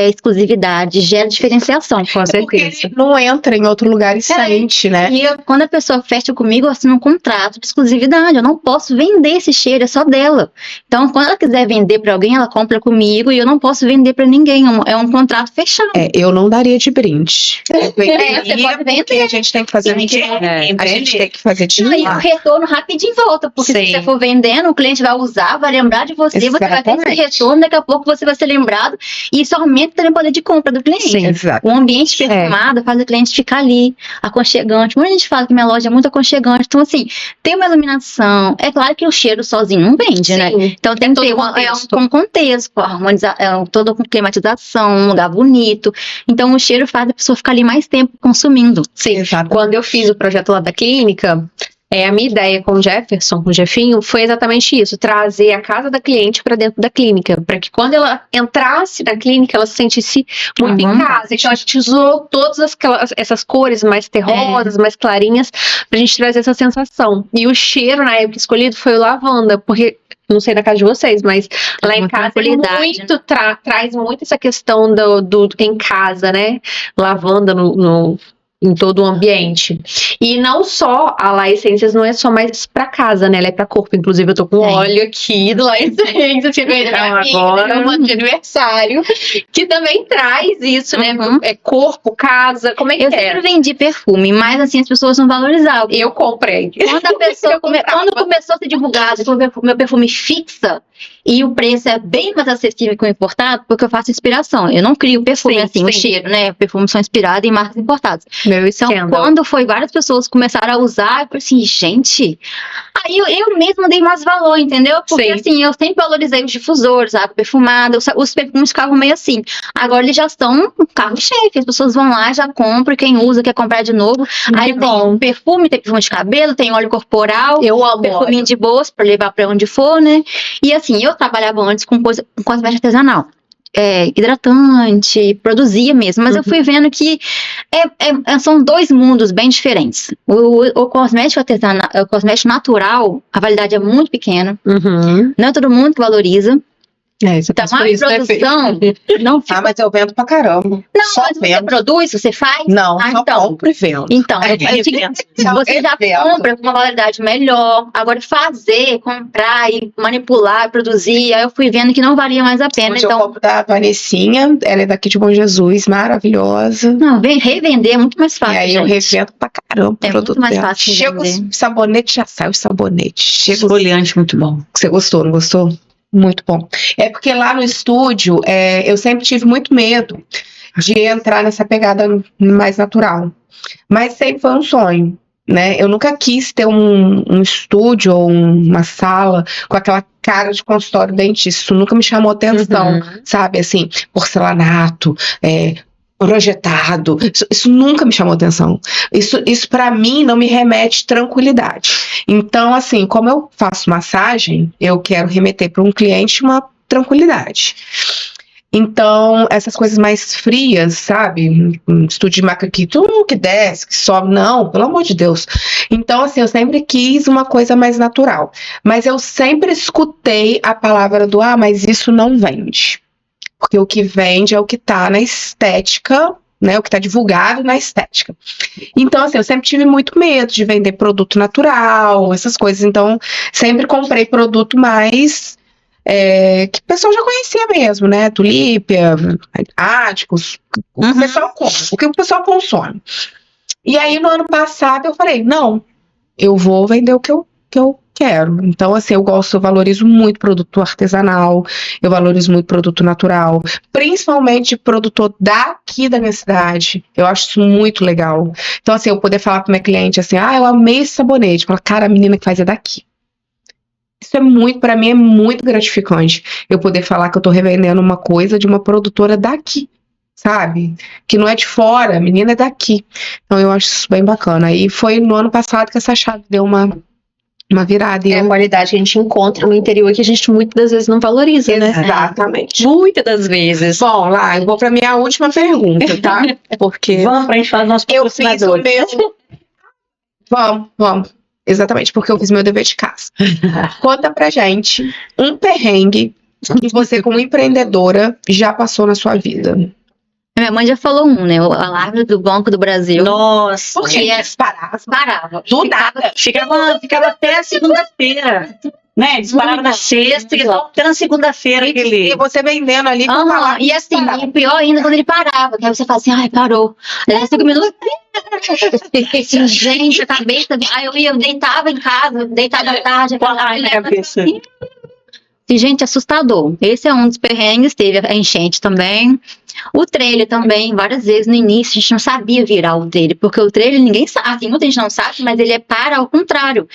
exclusividade, gera diferenciação. Com Porque certeza. ele não entra em outro lugar e sente, né? E quando a pessoa fecha comigo, eu assino um contrato de exclusividade. Eu não posso vender esse cheiro, é só dela. Então, quando ela quiser vender para alguém, ela compra comigo e eu não posso vender para ninguém. É um contrato fechado. Eu não daria de brinde. Você pode vender. Porque a gente tem que fazer a gente tem que fazer de E o retorno rapidinho volta, porque se Sim. você for vendendo, o cliente vai usar, vai lembrar de você, você vai ter esse Exatamente. retorno, daqui a pouco você vai ser lembrado, e isso aumenta também o poder de compra do cliente. Exato. O ambiente perfumado faz o cliente ficar ali, aconchegante. Muita gente fala que minha loja é muito aconchegante, então assim, tem uma iluminação, é claro que o cheiro sozinho não vende, né? Então tem que todo ter contexto. um contexto, toda com climatização, um lugar bonito, então o cheiro faz a pessoa ficar ali mais tempo consumindo. Sim. Exato. Quando eu fiz o projeto lá da clínica, a minha ideia com o Jefferson, com o Jefinho, foi exatamente isso: trazer a casa da cliente para dentro da clínica, para que quando ela entrasse na clínica, ela se sentisse muito em casa. Então a gente usou todas essas cores mais terrosas, mais clarinhas, pra gente trazer essa sensação. E o cheiro, na época escolhido, foi o lavanda, porque não sei na casa de vocês, mas lá em casa traz muito essa questão do em casa, né? Lavanda no em todo o ambiente. E não só a La Essências não é só mais pra casa, né? Ela é pra corpo. Inclusive, eu tô com óleo aqui do La Essências, que veio da minha amiga, agora. de aniversário, que também traz isso, né? É corpo, casa, como é que Eu é? sempre vendi perfume, mas assim, as pessoas não valorizavam. Eu comprei. Quando a pessoa Eu comprava. quando começou a ser divulgado que o meu perfume fixa e o preço é bem mais acessível que o importado, porque eu faço inspiração. Eu não crio perfume Sim, assim, o sim. cheiro, né? Perfumes são inspirados em marcas importadas. Meu Então, escândalo. quando foi várias pessoas começaram a usar, eu falei assim, gente. Aí eu mesma dei mais valor, entendeu? Porque Sim. assim, eu sempre valorizei os difusores, água perfumada, os perfumes ficavam meio assim. Agora eles já estão um carro-cheio, as pessoas vão lá, já compram, quem usa quer comprar de novo. Aí tem perfume de cabelo, tem óleo corporal, Eu amo perfuminho de bolsa pra levar pra onde for, né? E assim, eu trabalhava antes com cosmética artesanal. Hidratante, produzia mesmo, mas eu fui vendo que são dois mundos bem diferentes. O cosmético artesanal, o cosmético natural, a validade é muito pequena, Uhum. não é todo mundo que valoriza. Isso Então, por a isso, né, Fê? produção não fica. Ah, mas eu vendo pra caramba. Não, Só mas você vendo. produz, você faz? Não, Ah, só então. compro e vendo. Então, você já compra com uma validade melhor. Agora, fazer, comprar e manipular, produzir, aí eu fui vendo que não valia mais a pena. Hoje eu Então, compro da Vanessinha, ela é daqui de Bom Jesus, maravilhosa. não, revender é muito mais E fácil. aí eu gente. revendo pra caramba o É produto muito mais dela. fácil de Chega vender. os sabonete, já sai o sabonete. Chega os... Esfoliante muito bom. Você gostou, não gostou? Muito bom. É porque lá no estúdio, eu sempre tive muito medo de entrar nessa pegada mais natural. Mas sempre foi um sonho, né? Eu nunca quis ter um estúdio ou uma sala com aquela cara de consultório dentista. Isso nunca me chamou atenção, Uhum. sabe? Assim, porcelanato, projetado. Isso nunca me chamou atenção. Isso para mim não me remete tranquilidade. Então, assim, como eu faço massagem, eu quero remeter para um cliente uma tranquilidade. Então, essas coisas mais frias, sabe? Um estúdio de macaquinho, tudo que desce, que sobe, não, pelo amor de Deus. Então, assim, eu sempre quis uma coisa mais natural. Mas eu sempre escutei a palavra do, mas isso não vende. Porque o que vende é o que tá na estética, né? O que tá divulgado na estética. Então, assim, eu sempre tive muito medo de vender produto natural, essas coisas. Então, sempre comprei produto mais que o pessoal já conhecia mesmo, né? Tulípia, Áticos, o que o pessoal compra, o que o pessoal consome. E aí, no ano passado, eu falei, não, eu vou vender o que eu quero. Então, assim, eu valorizo muito produto artesanal, eu valorizo muito produto natural, principalmente produtor daqui da minha cidade. Eu acho isso muito legal. Então, assim, eu poder falar para minha cliente assim, eu amei esse sabonete. Fala, cara, a menina que faz é daqui. Isso para mim é muito gratificante. Eu poder falar que eu tô revendendo uma coisa de uma produtora daqui, sabe? Que não é de fora, a menina é daqui. Então eu acho isso bem bacana. E foi no ano passado que essa chave deu uma virada. É a qualidade que a gente encontra no interior que a gente muitas das vezes não valoriza, né? Exatamente. Muitas das vezes. Bom, lá, eu vou pra minha última pergunta, tá? Porque Vamos pra gente falar dos nossos eu fiz o patrocinadores. meu... Vamos. Exatamente, porque eu fiz meu dever de casa. Conta pra gente um perrengue que você, como empreendedora, já passou na sua vida. Minha mãe já falou né? O alarme do Banco do Brasil. Nossa, Por que disparava? Parava. Do nada. ficava até a segunda-feira, né? Disparava na sexta e só até na segunda-feira E aquele... você vendendo ali com Aham, alarme. e assim, disparava. e pior ainda quando ele parava, que aí você fala assim, parou. Aí 5 minutos. Assim, gente, a cabeça. Aí eu deitava em casa, deitava à tarde, Com a alarme na cabeça. E, gente, assustador. Esse é um dos perrengues, teve a enchente também. O trailer também, várias vezes no início, a gente não sabia virar o trailer, porque o trailer ninguém sabe, muita gente não sabe, mas ele para ao contrário.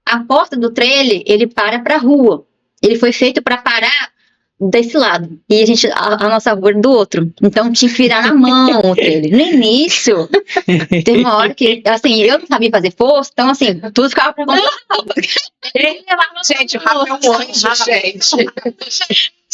A porta do trailer, ele para pra rua. Ele foi feito para parar desse lado. E a nossa rua era do outro. Então tinha que virar na mão o trailer. No início, teve uma hora que, assim, eu não sabia fazer força, então, assim, tudo ficava pra conta. Gente, o Rafa é um anjo, gente.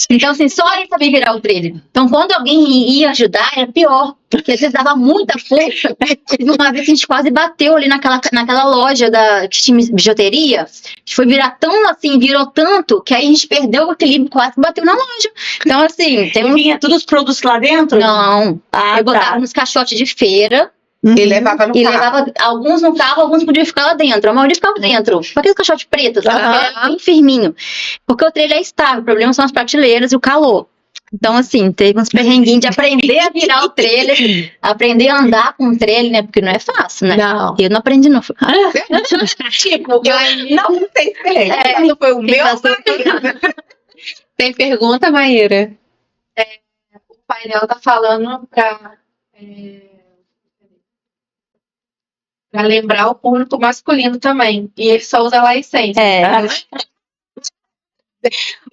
Então, assim, só ele sabia virar o trailer. Então, quando alguém ia ajudar, era pior. Porque às vezes dava muita força. Teve uma vez que a gente quase bateu ali naquela loja que tinha bijuteria. A gente foi virar tão assim, virou tanto, que aí a gente perdeu o equilíbrio, quase bateu na loja. Então, assim, E vinha todos os produtos lá dentro? Não. Ah, Eu botava nos caixotes de feira. Ele levava no E carro. levava alguns no carro, alguns podiam ficar lá dentro. A maioria ficava dentro. Aqueles caixotes pretos, sabe? Ah. Bem firminho. Porque o trailer é estável. O problema são as prateleiras e o calor. Então, assim, teve uns perrenguinhos de aprender a virar o trailer, aprender a andar com o trailer, né? Porque não é fácil, né? Não. Eu não aprendi, não. Tipo, eu não tenho experiência. Não foi o meu. Tem pergunta, Maíra? O painel tá falando pra lembrar o público masculino também. E ele só usa lá a essência.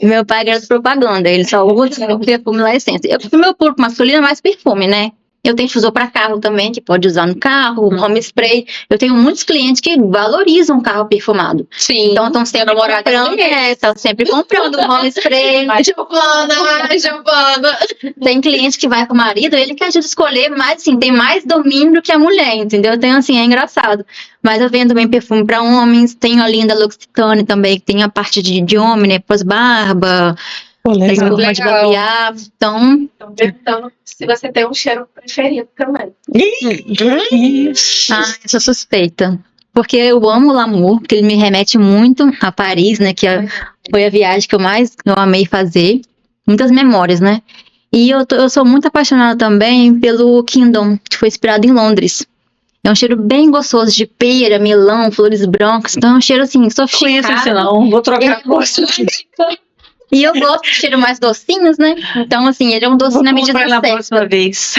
Meu pai é garoto propaganda, ele só usa o perfume lá essência. O meu público masculino é mais perfume, né? Eu tenho difusor para carro também, que pode usar no carro, home spray. Eu tenho muitos clientes que valorizam carro perfumado. Sim. Então estão sempre comprando, estão sempre comprando home spray. Giovana. Tem cliente que vai com o marido, ele que ajuda a escolher, mas assim, tem mais domínio do que a mulher, entendeu? Então, assim, é engraçado. Mas eu vendo também perfume para homens, tenho a linda L'Occitane também, que tem a parte de homem, né? Pós-barba, espuma de barbear. Então, Estão perguntando se você tem um cheiro preferido também. eu sou suspeita. Porque eu amo o Lamour, porque ele me remete muito a Paris, né? Que foi a viagem que eu amei fazer. Muitas memórias, né? E eu sou muito apaixonada também pelo Kingdom, que foi inspirado em Londres. É um cheiro bem gostoso de pera, melão, flores brancas. Então é um cheiro assim, sofisticado. Conheço esse não, vou trocar a gosto. E eu gosto de cheiro mais docinhos, né? Então, assim, ele é um docinho na medida comprar na certa. próxima vez.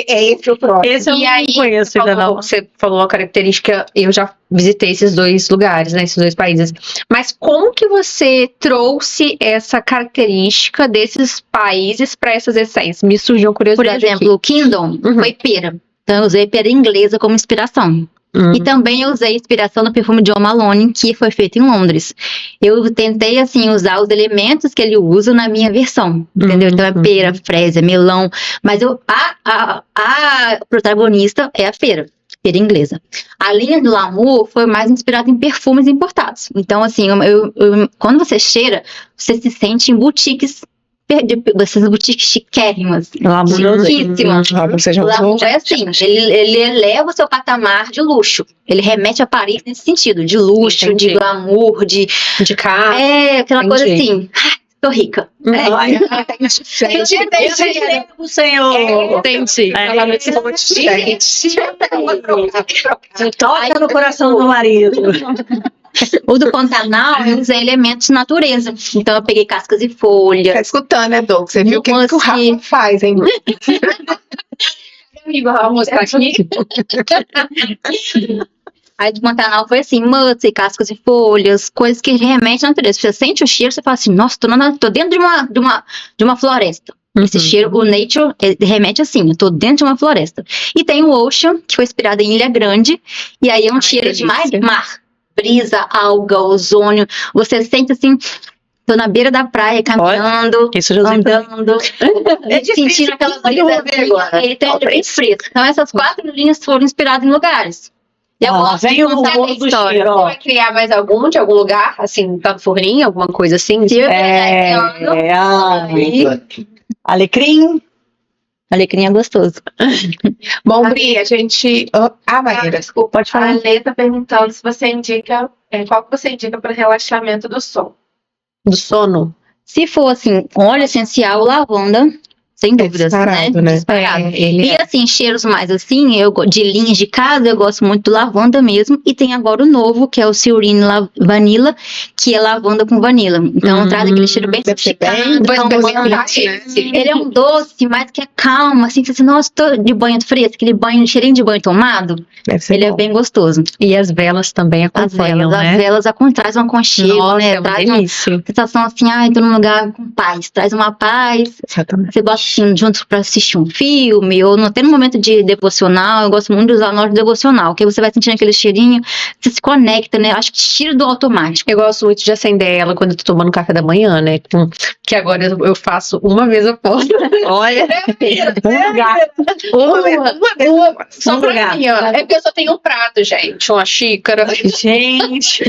É esse o próximo. Esse eu E não aí, conheço ainda não. Você falou uma característica, eu já visitei esses dois lugares, né, esses dois países. Mas como que você trouxe essa característica desses países para essas essências? Me surgiu uma Por curiosidade exemplo, o Kingdom foi pera. Então, eu usei pera inglesa como inspiração. aqui. E também eu usei inspiração no perfume de Jo Malone, que foi feito em Londres. Eu tentei, assim, usar os elementos que ele usa na minha versão, entendeu? Então é pera, frésia, melão. Mas a protagonista é a pera inglesa. A linha do Lamour foi mais inspirada em perfumes importados. Então, assim, quando você cheira, você se sente em boutiques, essas boutiques chiquérrimas, chiquíssimas. Você já O usou? Lamour é assim, ele eleva o seu patamar de luxo. Ele remete a Paris nesse sentido, de luxo, Entendi. de glamour, de... De carro. aquela coisa entendi. assim, tô rica. Ai, Gente, o senhor. Entendi. Toca no coração do marido. O do Pantanal, eu usei elementos de natureza. Então eu peguei cascas e folhas. tá escutando, né, Doug? Você viu o que o Rafa faz, hein? Amigo, vamos mostrar aqui. Aí do Pantanal foi assim, muds e cascas e folhas, coisas que remetem à natureza. Você sente o cheiro, você fala assim, nossa, tô dentro de uma floresta. Esse cheiro, o Nature, ele remete assim, eu tô dentro de uma floresta. E tem o Ocean, que foi inspirado em Ilha Grande, e aí é um cheiro de mais mar. Brisa, alga, ozônio. Você sente assim, tô na beira da praia, caminhando, Isso já usei andando, difícil, sentindo aquela tudo eu vou ver brisa. agora. E então, ele é bem fresco. Então essas 4 linhas foram inspiradas em lugares. Eu Ó, gosto de vem o contar a bolo do história. cheiro, Você ó. vai criar mais algum de algum lugar? Assim, tá no forninho, alguma coisa assim? Se eu viajar esse ano, aí, Alecrim. alecrim é gostoso. Bom, Bri, a gente... Maíra. Desculpa, Pode falar. a Lê tá perguntando se você indica, qual que você indica para relaxamento do som. Do sono? Se for assim, óleo essencial, lavanda, sem dúvidas, disparado, né? Disparado. Ele E assim, cheiros mais assim, de linhas de casa, eu gosto muito do lavanda mesmo. E tem agora o novo, que é o Silrine Vanilla, que é lavanda com vanilla. Então traz aquele cheiro bem Deve ser sofisticado. bem calmante. né? Ele é um doce, mas que é calmo, assim, você assim, nossa, tô de banho fresco, aquele cheirinho de banho tomado. Deve ser Ele é bom. bem gostoso. E as velas também acompanham, As né? velas traz um aconchego, Nossa, né? é uma Traz uma delícia. sensação assim, ai, tô num lugar com paz. Traz uma paz. Exatamente. Você gosta assim, juntos pra assistir um filme, ou até no momento de devocional, eu gosto muito de usar no hora devocional, que aí você vai sentindo aquele cheirinho, você se conecta, né? Acho que tira do automático. Eu gosto muito de acender ela quando eu tô tomando café da manhã, né? Que agora eu faço uma vez após. Olha. Só Um pra lugar. mim, ó. É porque eu só tenho um prato, gente. Uma xícara. Gente.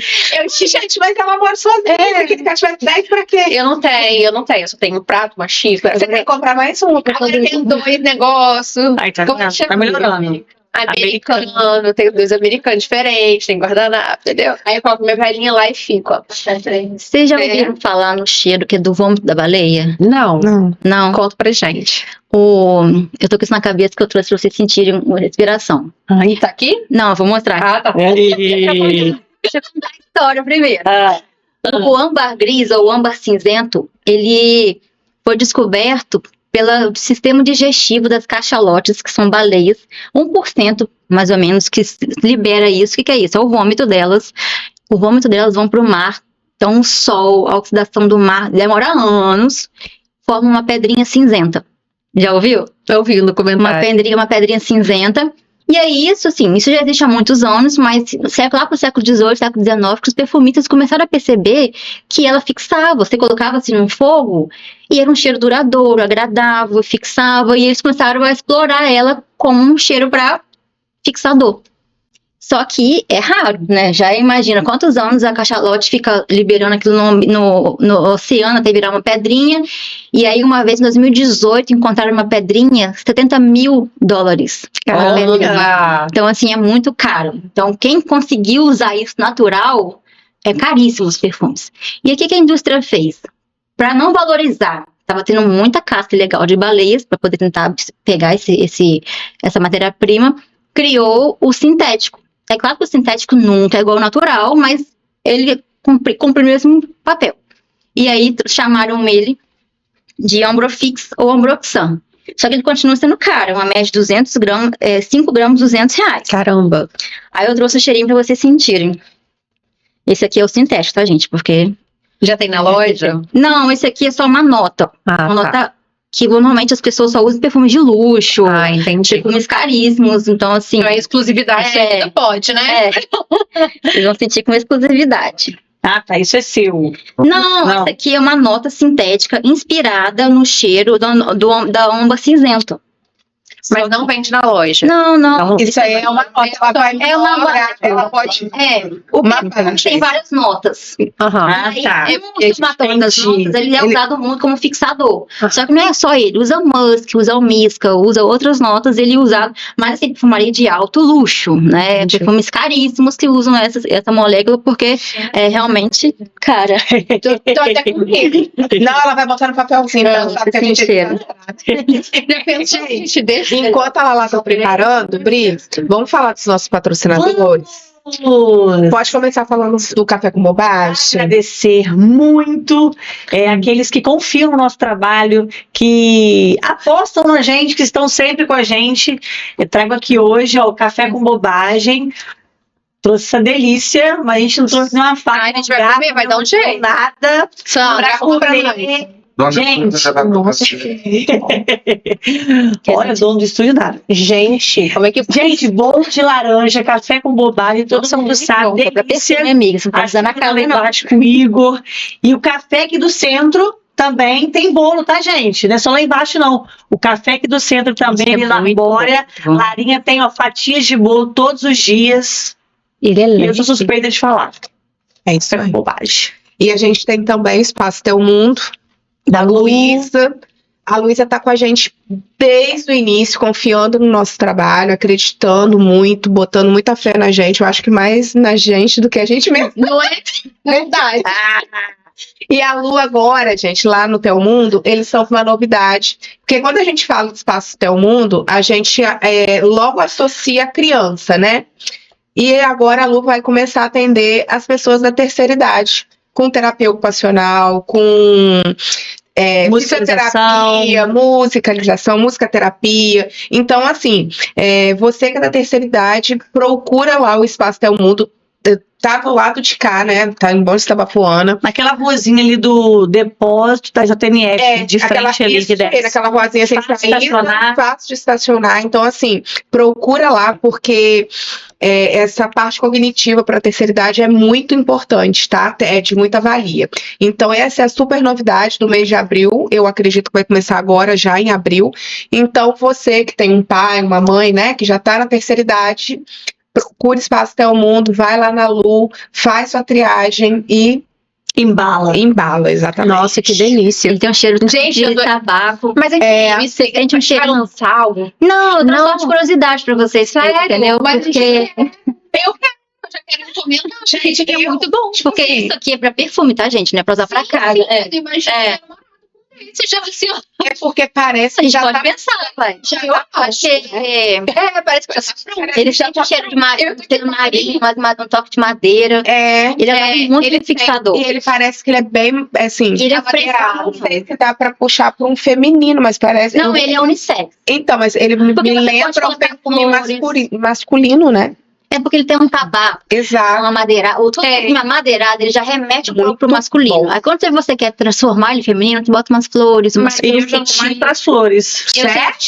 Gente, mas ela mora sozinha. Que se tiver 10 pra quê? Eu não tenho. Eu só tenho um prato, uma xícara. Você tem que comprar mais um. Agora eu tenho 2 negócios. Ai, tá, Como tá chama? melhorando. americano, tenho 2 americanos diferentes, tem guardanapo, entendeu? Aí eu coloco minha velhinha lá e fico, ó. Vocês já ouviram falar no cheiro que é do vômito da baleia? Não, Não. conta pra gente. Eu tô com isso na cabeça que eu trouxe pra vocês sentirem uma respiração. Aí, tá aqui? Não, eu vou mostrar. Ah, tá. Deixa eu contar a história primeiro. O âmbar gris ou âmbar cinzento, ele foi descoberto pelo sistema digestivo das cachalotes, que são baleias, 1% mais ou menos que libera isso. O que é isso? É o vômito delas. O vômito delas vão para o mar. Então o sol, a oxidação do mar demora anos, forma uma pedrinha cinzenta. Já ouviu? Eu ouvi no comentário. Uma pedrinha cinzenta. E é isso, assim, isso já existe há muitos anos, mas lá pro século XVIII, século XIX, que os perfumistas começaram a perceber que ela fixava. Você colocava assim num fogo e era um cheiro duradouro, agradável, fixava, e eles começaram a explorar ela como um cheiro para fixador. Só que é raro, né? Já imagina quantos anos a cachalote fica liberando aquilo no oceano até virar uma pedrinha. E aí, uma vez em 2018, encontraram uma pedrinha, $70 mil. Caramba! Então, assim, é muito caro. Então, quem conseguiu usar isso natural, é caríssimo os perfumes. E aí, o que a indústria fez? Para não valorizar, estava tendo muita caça ilegal de baleias, para poder tentar pegar essa matéria-prima, criou o sintético. É claro que o sintético nunca é igual ao natural, mas ele cumpre o mesmo papel. E aí chamaram ele de Ambrofix ou Ambroxan. Só que ele continua sendo caro, uma média de 200 gramas, 5 gramas, R$200. Caramba! Aí eu trouxe o cheirinho pra vocês sentirem. Esse aqui é o sintético, tá, gente? Porque... Já tem na loja? Não, esse aqui é só uma nota. Uma nota que normalmente as pessoas só usam perfumes de luxo. Ah, entendi. Perfumes caríssimos, então assim... Não é exclusividade, ainda pode, né? Vocês vão sentir com exclusividade. Ah, tá, isso é seu. Não, essa aqui é uma nota sintética inspirada no cheiro da âmbar cinzento. Mas não vende na loja. Não. Isso aí é uma nota. Ela vai ela pode. O perfume tem várias notas. Aí, tá. Muito matando das notas, ele é usado muito como fixador. Só que não é só ele, usa musk, usa almisca, usa outras notas, ele é usado mais assim, perfumaria de alto luxo, né? Perfumes caríssimos que usam essa molécula porque é realmente cara. Tô até com medo. Não, ela vai botar no papelzinho, então sabe que a gente cheiro. Gente, enquanto ela lá tá preparando, Bri, vamos falar dos nossos patrocinadores? Pode começar falando do Café com Bobagem. Agradecer muito aqueles que confiam no nosso trabalho, que apostam na gente, que estão sempre com a gente. Eu trago aqui hoje o Café com Bobagem. Trouxe essa delícia, mas a gente não trouxe nenhuma faca. A gente vai comer, vai dar um jeito. Nada. Sandra, comer. Gente, Nossa. olha, dono do estúdio nada. gente, como é que... Gente, bolo de laranja, café com bobagem, todo mundo sabe. Pra pessoa, minha amiga, você não tá precisando na cara, não. Embaixo com o Igor. E o café aqui do centro também tem bolo, tá, gente? Não é só lá embaixo, não. O café aqui do centro também, ali na Glória. Larinha tem, ó, fatias de bolo todos os dias. Ele é E eu leve. sou suspeita de falar. É isso Café aí. com bobagem. E a gente tem também o Espaço Teu Mundo, da Luísa. A Luísa tá com a gente desde o início, confiando no nosso trabalho, acreditando muito, botando muita fé na gente. Eu acho que mais na gente do que a gente mesmo. Não é verdade. E a Lu agora, gente, lá no Teu Mundo, eles são uma novidade. Porque quando a gente fala do Espaço Teu Mundo, a gente logo associa a criança, né? E agora a Lu vai começar a atender as pessoas da terceira idade, com terapia ocupacional, com fisioterapia, musicalização, musicoterapia. Então, assim, você que é da terceira idade, procura lá o Espaço Teu Mundo. Tá do lado de cá, né? Tá em Bom de Itabapoana. Naquela ruazinha ali do depósito da JNF, de frente ali que desce. Naquela ruazinha sem Fácil de saída, estacionar. fácil de estacionar. Então, assim, procura lá, porque essa parte cognitiva para a terceira idade é muito importante, tá? É de muita valia. Então, essa é a super novidade do mês de abril. Eu acredito que vai começar agora, já em abril. Então, você que tem um pai, uma mãe, né, que já tá na terceira idade, procure Espaço Teu Mundo, vai lá na Lu, faz sua triagem e Embala. Embala, exatamente. Nossa, que delícia. Ele tem um cheiro Gente, de eu tô- tabaco. Mas Tem um vai cheiro. lançar algo? Não, eu trouxe só de curiosidade pra vocês, Sério? entendeu? Mas Porque, Eu já quero encomendar, gente, que é muito bom. porque isso aqui é pra perfume, tá, gente? Não é pra usar pra casa. Imagina, É. você já assim, ó, É porque parece A que gente já pode tá... pensar, vai. eu acho. Porque Parece que já tá pronto. ele tem um cheiro de marinho, um toque de madeira. É, Ele é muito ele tem- fixador. e ele parece que ele é bem, assim... Ele é amadeirado. Não fresco. sei se dá pra puxar pra um feminino, mas parece... Não, ele é unissex. Então, mas ele me Porque você pode lembra um colocar perfume flores. masculino, né? É porque ele tem um tabaco, Exato. uma madeira. O todo perfume madeirado, ele já remete um pouco pro masculino. bom. Aí quando você quer transformar ele em feminino, você bota umas flores, umas E eu já frutas. vou mais pras flores. Eu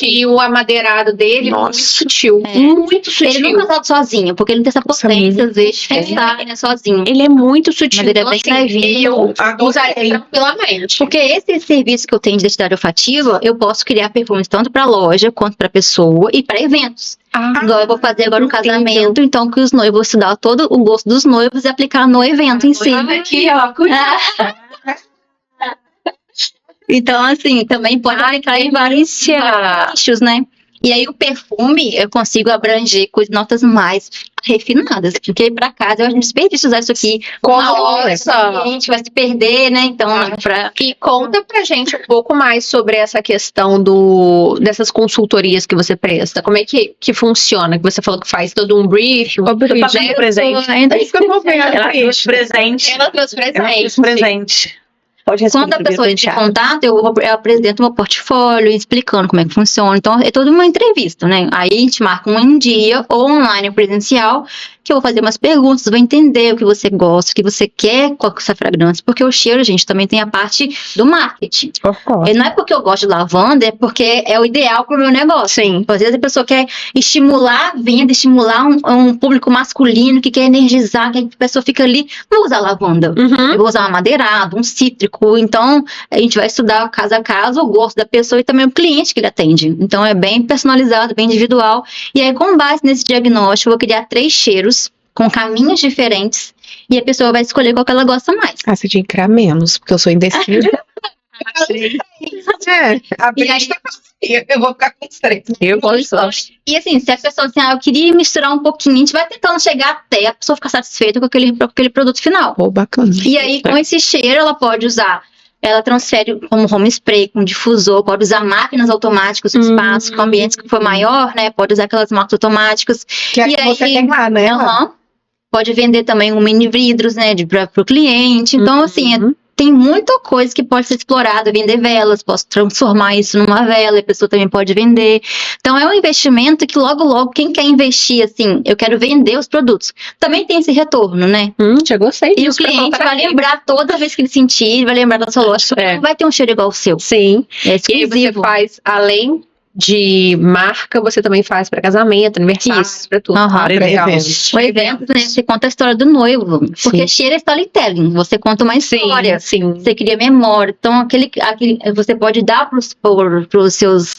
E o amadeirado dele Nossa. muito sutil. É. Muito Ele sutil. nunca é usado sozinho, porque ele não tem essa Nossa, potência, às vezes, de fixar, né, sozinho. Ele é muito sutil. Madeira Então, bem assim, levinha. eu Adorei. usaria tranquilamente. Porque esse serviço que eu tenho de identidade olfativa, eu posso criar perfumes tanto para loja, quanto para pessoa e para eventos. Igual eu vou fazer agora um casamento, então que os noivos se dá todo o gosto dos noivos e aplicar no evento em si. Aqui, ó, cuidado. Então, assim, também pode aplicar em vários nichos, né? E aí o perfume eu consigo abranger com notas mais refinadas, porque para casa eu acho um desperdício usar isso aqui. Nossa! A gente vai se perder, né? Então, pra... E conta pra gente um pouco mais sobre essa questão dessas consultorias que você presta. Como é que funciona? Que você falou que faz todo um brief. Eu tô dando presente. ainda É isso que eu vou ver. Ela trouxe presente. Ela trouxe Ela presente. trouxe presente. Pode responder. Quando a pessoa entra em Thiago. contato, eu apresento meu portfólio, explicando como é que funciona. Então, é toda uma entrevista, né? Aí a gente marca um dia, ou online ou presencial, que eu vou fazer umas perguntas, vou entender o que você gosta, o que você quer com essa fragrância. Porque o cheiro, gente, também tem a parte do marketing. E não é porque eu gosto de lavanda, é porque é o ideal pro meu negócio. Sim. Às vezes a pessoa quer estimular a venda, estimular um público masculino que quer energizar, que a pessoa fica ali, não vou usar lavanda. Uhum. Eu vou usar um amadeirado, um cítrico. Então, a gente vai estudar caso a caso o gosto da pessoa e também o cliente que ele atende. Então, é bem personalizado, bem individual. E aí, com base nesse diagnóstico, eu vou criar 3 cheiros com caminhos diferentes e a pessoa vai escolher qual que ela gosta mais. Ah, você tinha que criar menos, porque eu sou indecisa. A E aí- Brita eu vou ficar com os 3. Eu gosto. E assim, se a pessoa assim, eu queria misturar um pouquinho, a gente vai tentando chegar até a pessoa ficar satisfeita com aquele produto final. Oh, bacana. E aí, com esse cheiro, ela pode usar. Ela transfere como home spray, com difusor, pode usar máquinas automáticas no espaço, com ambientes que for maior, né? Pode usar aquelas máquinas automáticas. Que é E que aí- você tem lá, né? Aham. Pode vender também um mini vidros, né? Para o cliente. Então, assim, tem muita coisa que pode ser explorada. Vender velas, posso transformar isso numa vela, a pessoa também pode vender. Então, é um investimento que logo, quem quer investir, assim, eu quero vender os produtos, também tem esse retorno, né? Já gostei E o disso pra cliente contar vai aqui. lembrar toda vez que ele sentir, vai lembrar da sua loja. É. Vai ter um cheiro igual ao seu. Sim. É E aí você exclusivo. faz, além de marca, você também faz pra casamento, aniversário, Isso. pra tudo. Aham. Legal. O evento, né, você conta a história do noivo. Porque cheiro é storytelling. Você conta uma história. Sim. Você cria memória. Então, aquele você pode dar para os seus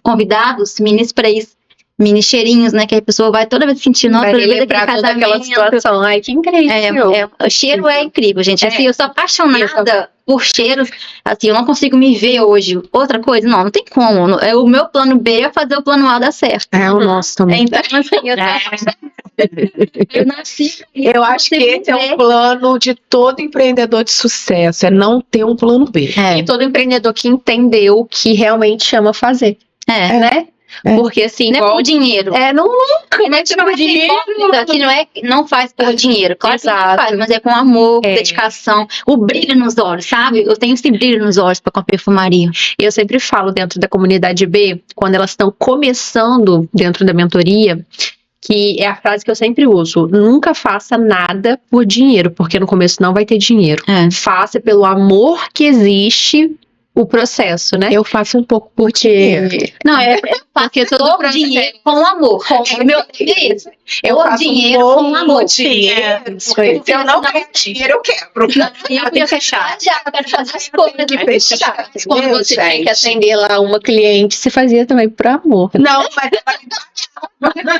convidados mini sprays, mini cheirinhos, né? Que a pessoa vai toda vez sentir, nossa, Vai eu lembrei relembrar daquele toda aquela casamento. situação. Ai, que incrível. O cheiro é incrível, gente. É. Assim, eu sou apaixonada por cheiros. Assim, eu não consigo me ver hoje. Outra coisa, não tem como. O meu plano B é fazer o plano A dar certo. É o nosso também. Então, assim, eu nasci. Eu acho que esse é o plano de todo empreendedor de sucesso, é não ter um plano B. E todo empreendedor que entendeu que realmente ama fazer, né? É. Porque assim, Não é igual... por dinheiro. Não nunca, né? Não é hipócrita, que não faz por dinheiro. Claro que não Exato. faz, mas é com amor, com dedicação, o brilho nos olhos, sabe? Eu tenho esse brilho nos olhos com a perfumaria. Eu sempre falo dentro da comunidade B, quando elas estão começando dentro da mentoria, que é a frase que eu sempre uso: nunca faça nada por dinheiro, porque no começo não vai ter dinheiro. Faça pelo amor que existe o processo, né? Eu faço um pouco por dinheiro. Não, Porque todo dou processo- dinheiro com amor. O meu é isso. Eu dou dinheiro com amor. dinheiro. Isso aí. Se eu não ganho dinheiro, eu quebro. E eu queria fechar. Já, eu quero fazer as coisas de Fechar. fechar. Quando Meu, você tinha que gente. atender lá uma cliente, você fazia também por amor. Não, mas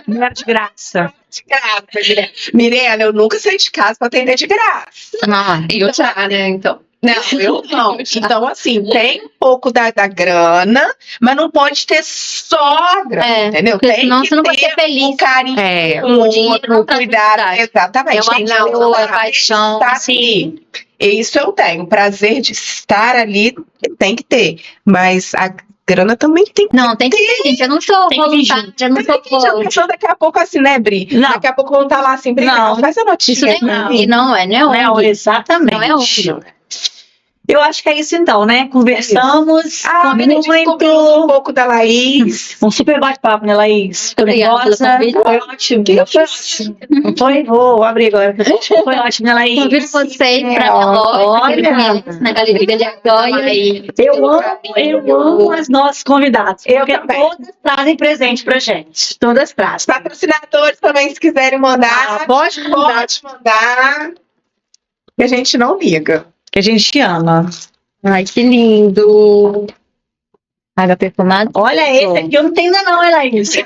Não era de graça. de graça, Mirella. Mirella, eu nunca saí de casa pra atender de graça. Ah, Eu já, né? Então. Não, eu não. Então, assim, tem um pouco da grana, mas não pode ter só a grana, É, entendeu? porque Tem senão que você não vai ter ser feliz. um carinho É. com o dinheiro outro, não traz cuidado. felicidade. Exatamente. É o Tem amor, que a paixão, estar sim. ali. Isso eu tenho. O prazer de estar ali tem que ter. Mas a grana também tem que Não, tem que ter, gente. Eu não sou Tem que vir voluntária, eu não sou ter. A pessoa daqui a pouco assim, né, Bri? Não. Daqui a pouco vão estar lá assim, Bri, Não. faz a Isso notinha. não, aí. e não é, Não é ONG. exatamente. Não é ONG. Eu acho que é isso então, né? Conversamos Combina de um muito. pouco da Laís. Um super bate-papo, né, Laís? Foi Obrigada pelo nervosa. convite. Foi ótimo. Que Foi ótimo. Não foi? Vou abrir agora. Foi ótimo, né, Laís? Convido vocês para minha loja, Olha. na Galeria de Argoia. Eu amo as nossas convidadas. Eu Porque também. todas trazem presente pra gente. Todas trazem. Patrocinadores também, se quiserem mandar, Pode mandar. pode mandar. Que a gente não liga. Que a gente ama. Ai, que lindo. Água perfumada. Olha, esse aqui eu não tenho ainda não, hein, Laís?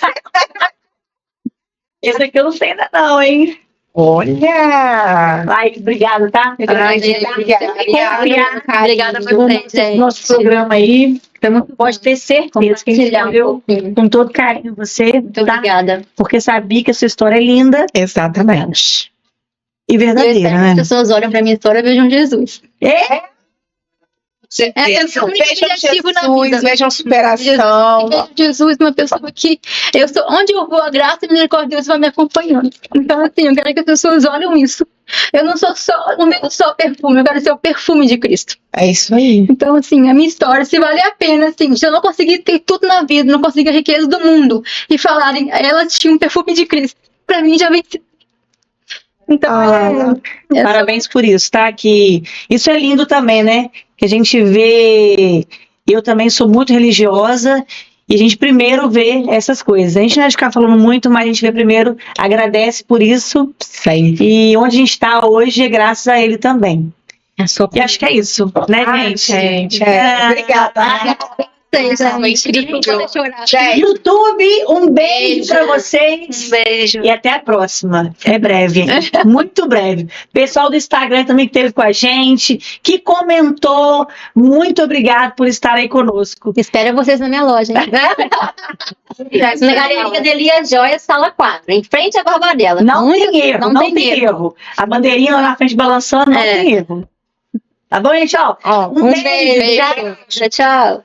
Esse aqui eu não tenho ainda não, hein? Olha! Laís, obrigada, tá? Ai, gente, obrigada. Obrigada por No vocês, gente. nosso programa aí. Então, pode ter certeza que a gente Compartilhar um escreveu pouquinho. com todo carinho você, Muito tá? obrigada. Porque sabia que a sua história é linda Exatamente. e Eu espero verdadeira, que as né? pessoas olhem pra minha história e vejam Jesus. Certeza. É o único Vejam objetivo na Jesus, vida. vejam superação. Vejo Jesus, uma pessoa que eu sou, onde eu vou, a graça e a misericórdia de Deus vai me acompanhando. Então, assim, eu quero que as pessoas olhem isso. Eu não sou só, não vejo só perfume, eu quero ser o perfume de Cristo. É isso aí. Então, assim, a minha história, se vale a pena, assim, se eu não conseguir ter tudo na vida, não conseguir a riqueza do mundo e falarem, ela tinha um perfume de Cristo, pra mim já vence. Então, Parabéns por isso, tá? Que isso é lindo também, né? Que a gente vê. Eu também sou muito religiosa e a gente primeiro vê essas coisas. A gente não é de ficar falando muito, mas a gente vê primeiro, agradece por isso. Sempre. E onde a gente está hoje é graças a ele também. é só E acho que é isso, né, Ai, gente? gente, obrigada. vocês, incrível. Gente, YouTube, um beijo pra vocês. Beijo. E até a próxima. É breve, hein? Muito breve. Pessoal do Instagram também que esteve com a gente, que comentou. Muito obrigado por estar aí conosco. Espero vocês na minha loja, hein? Na Galeria de Elias Joia, sala 4, em frente à Barbadela. Não tem erro, não não tem tem erro. erro. A bandeirinha lá na frente balançando, não É. tem erro. Tá bom, gente? Ó, Um beijo. Tchau.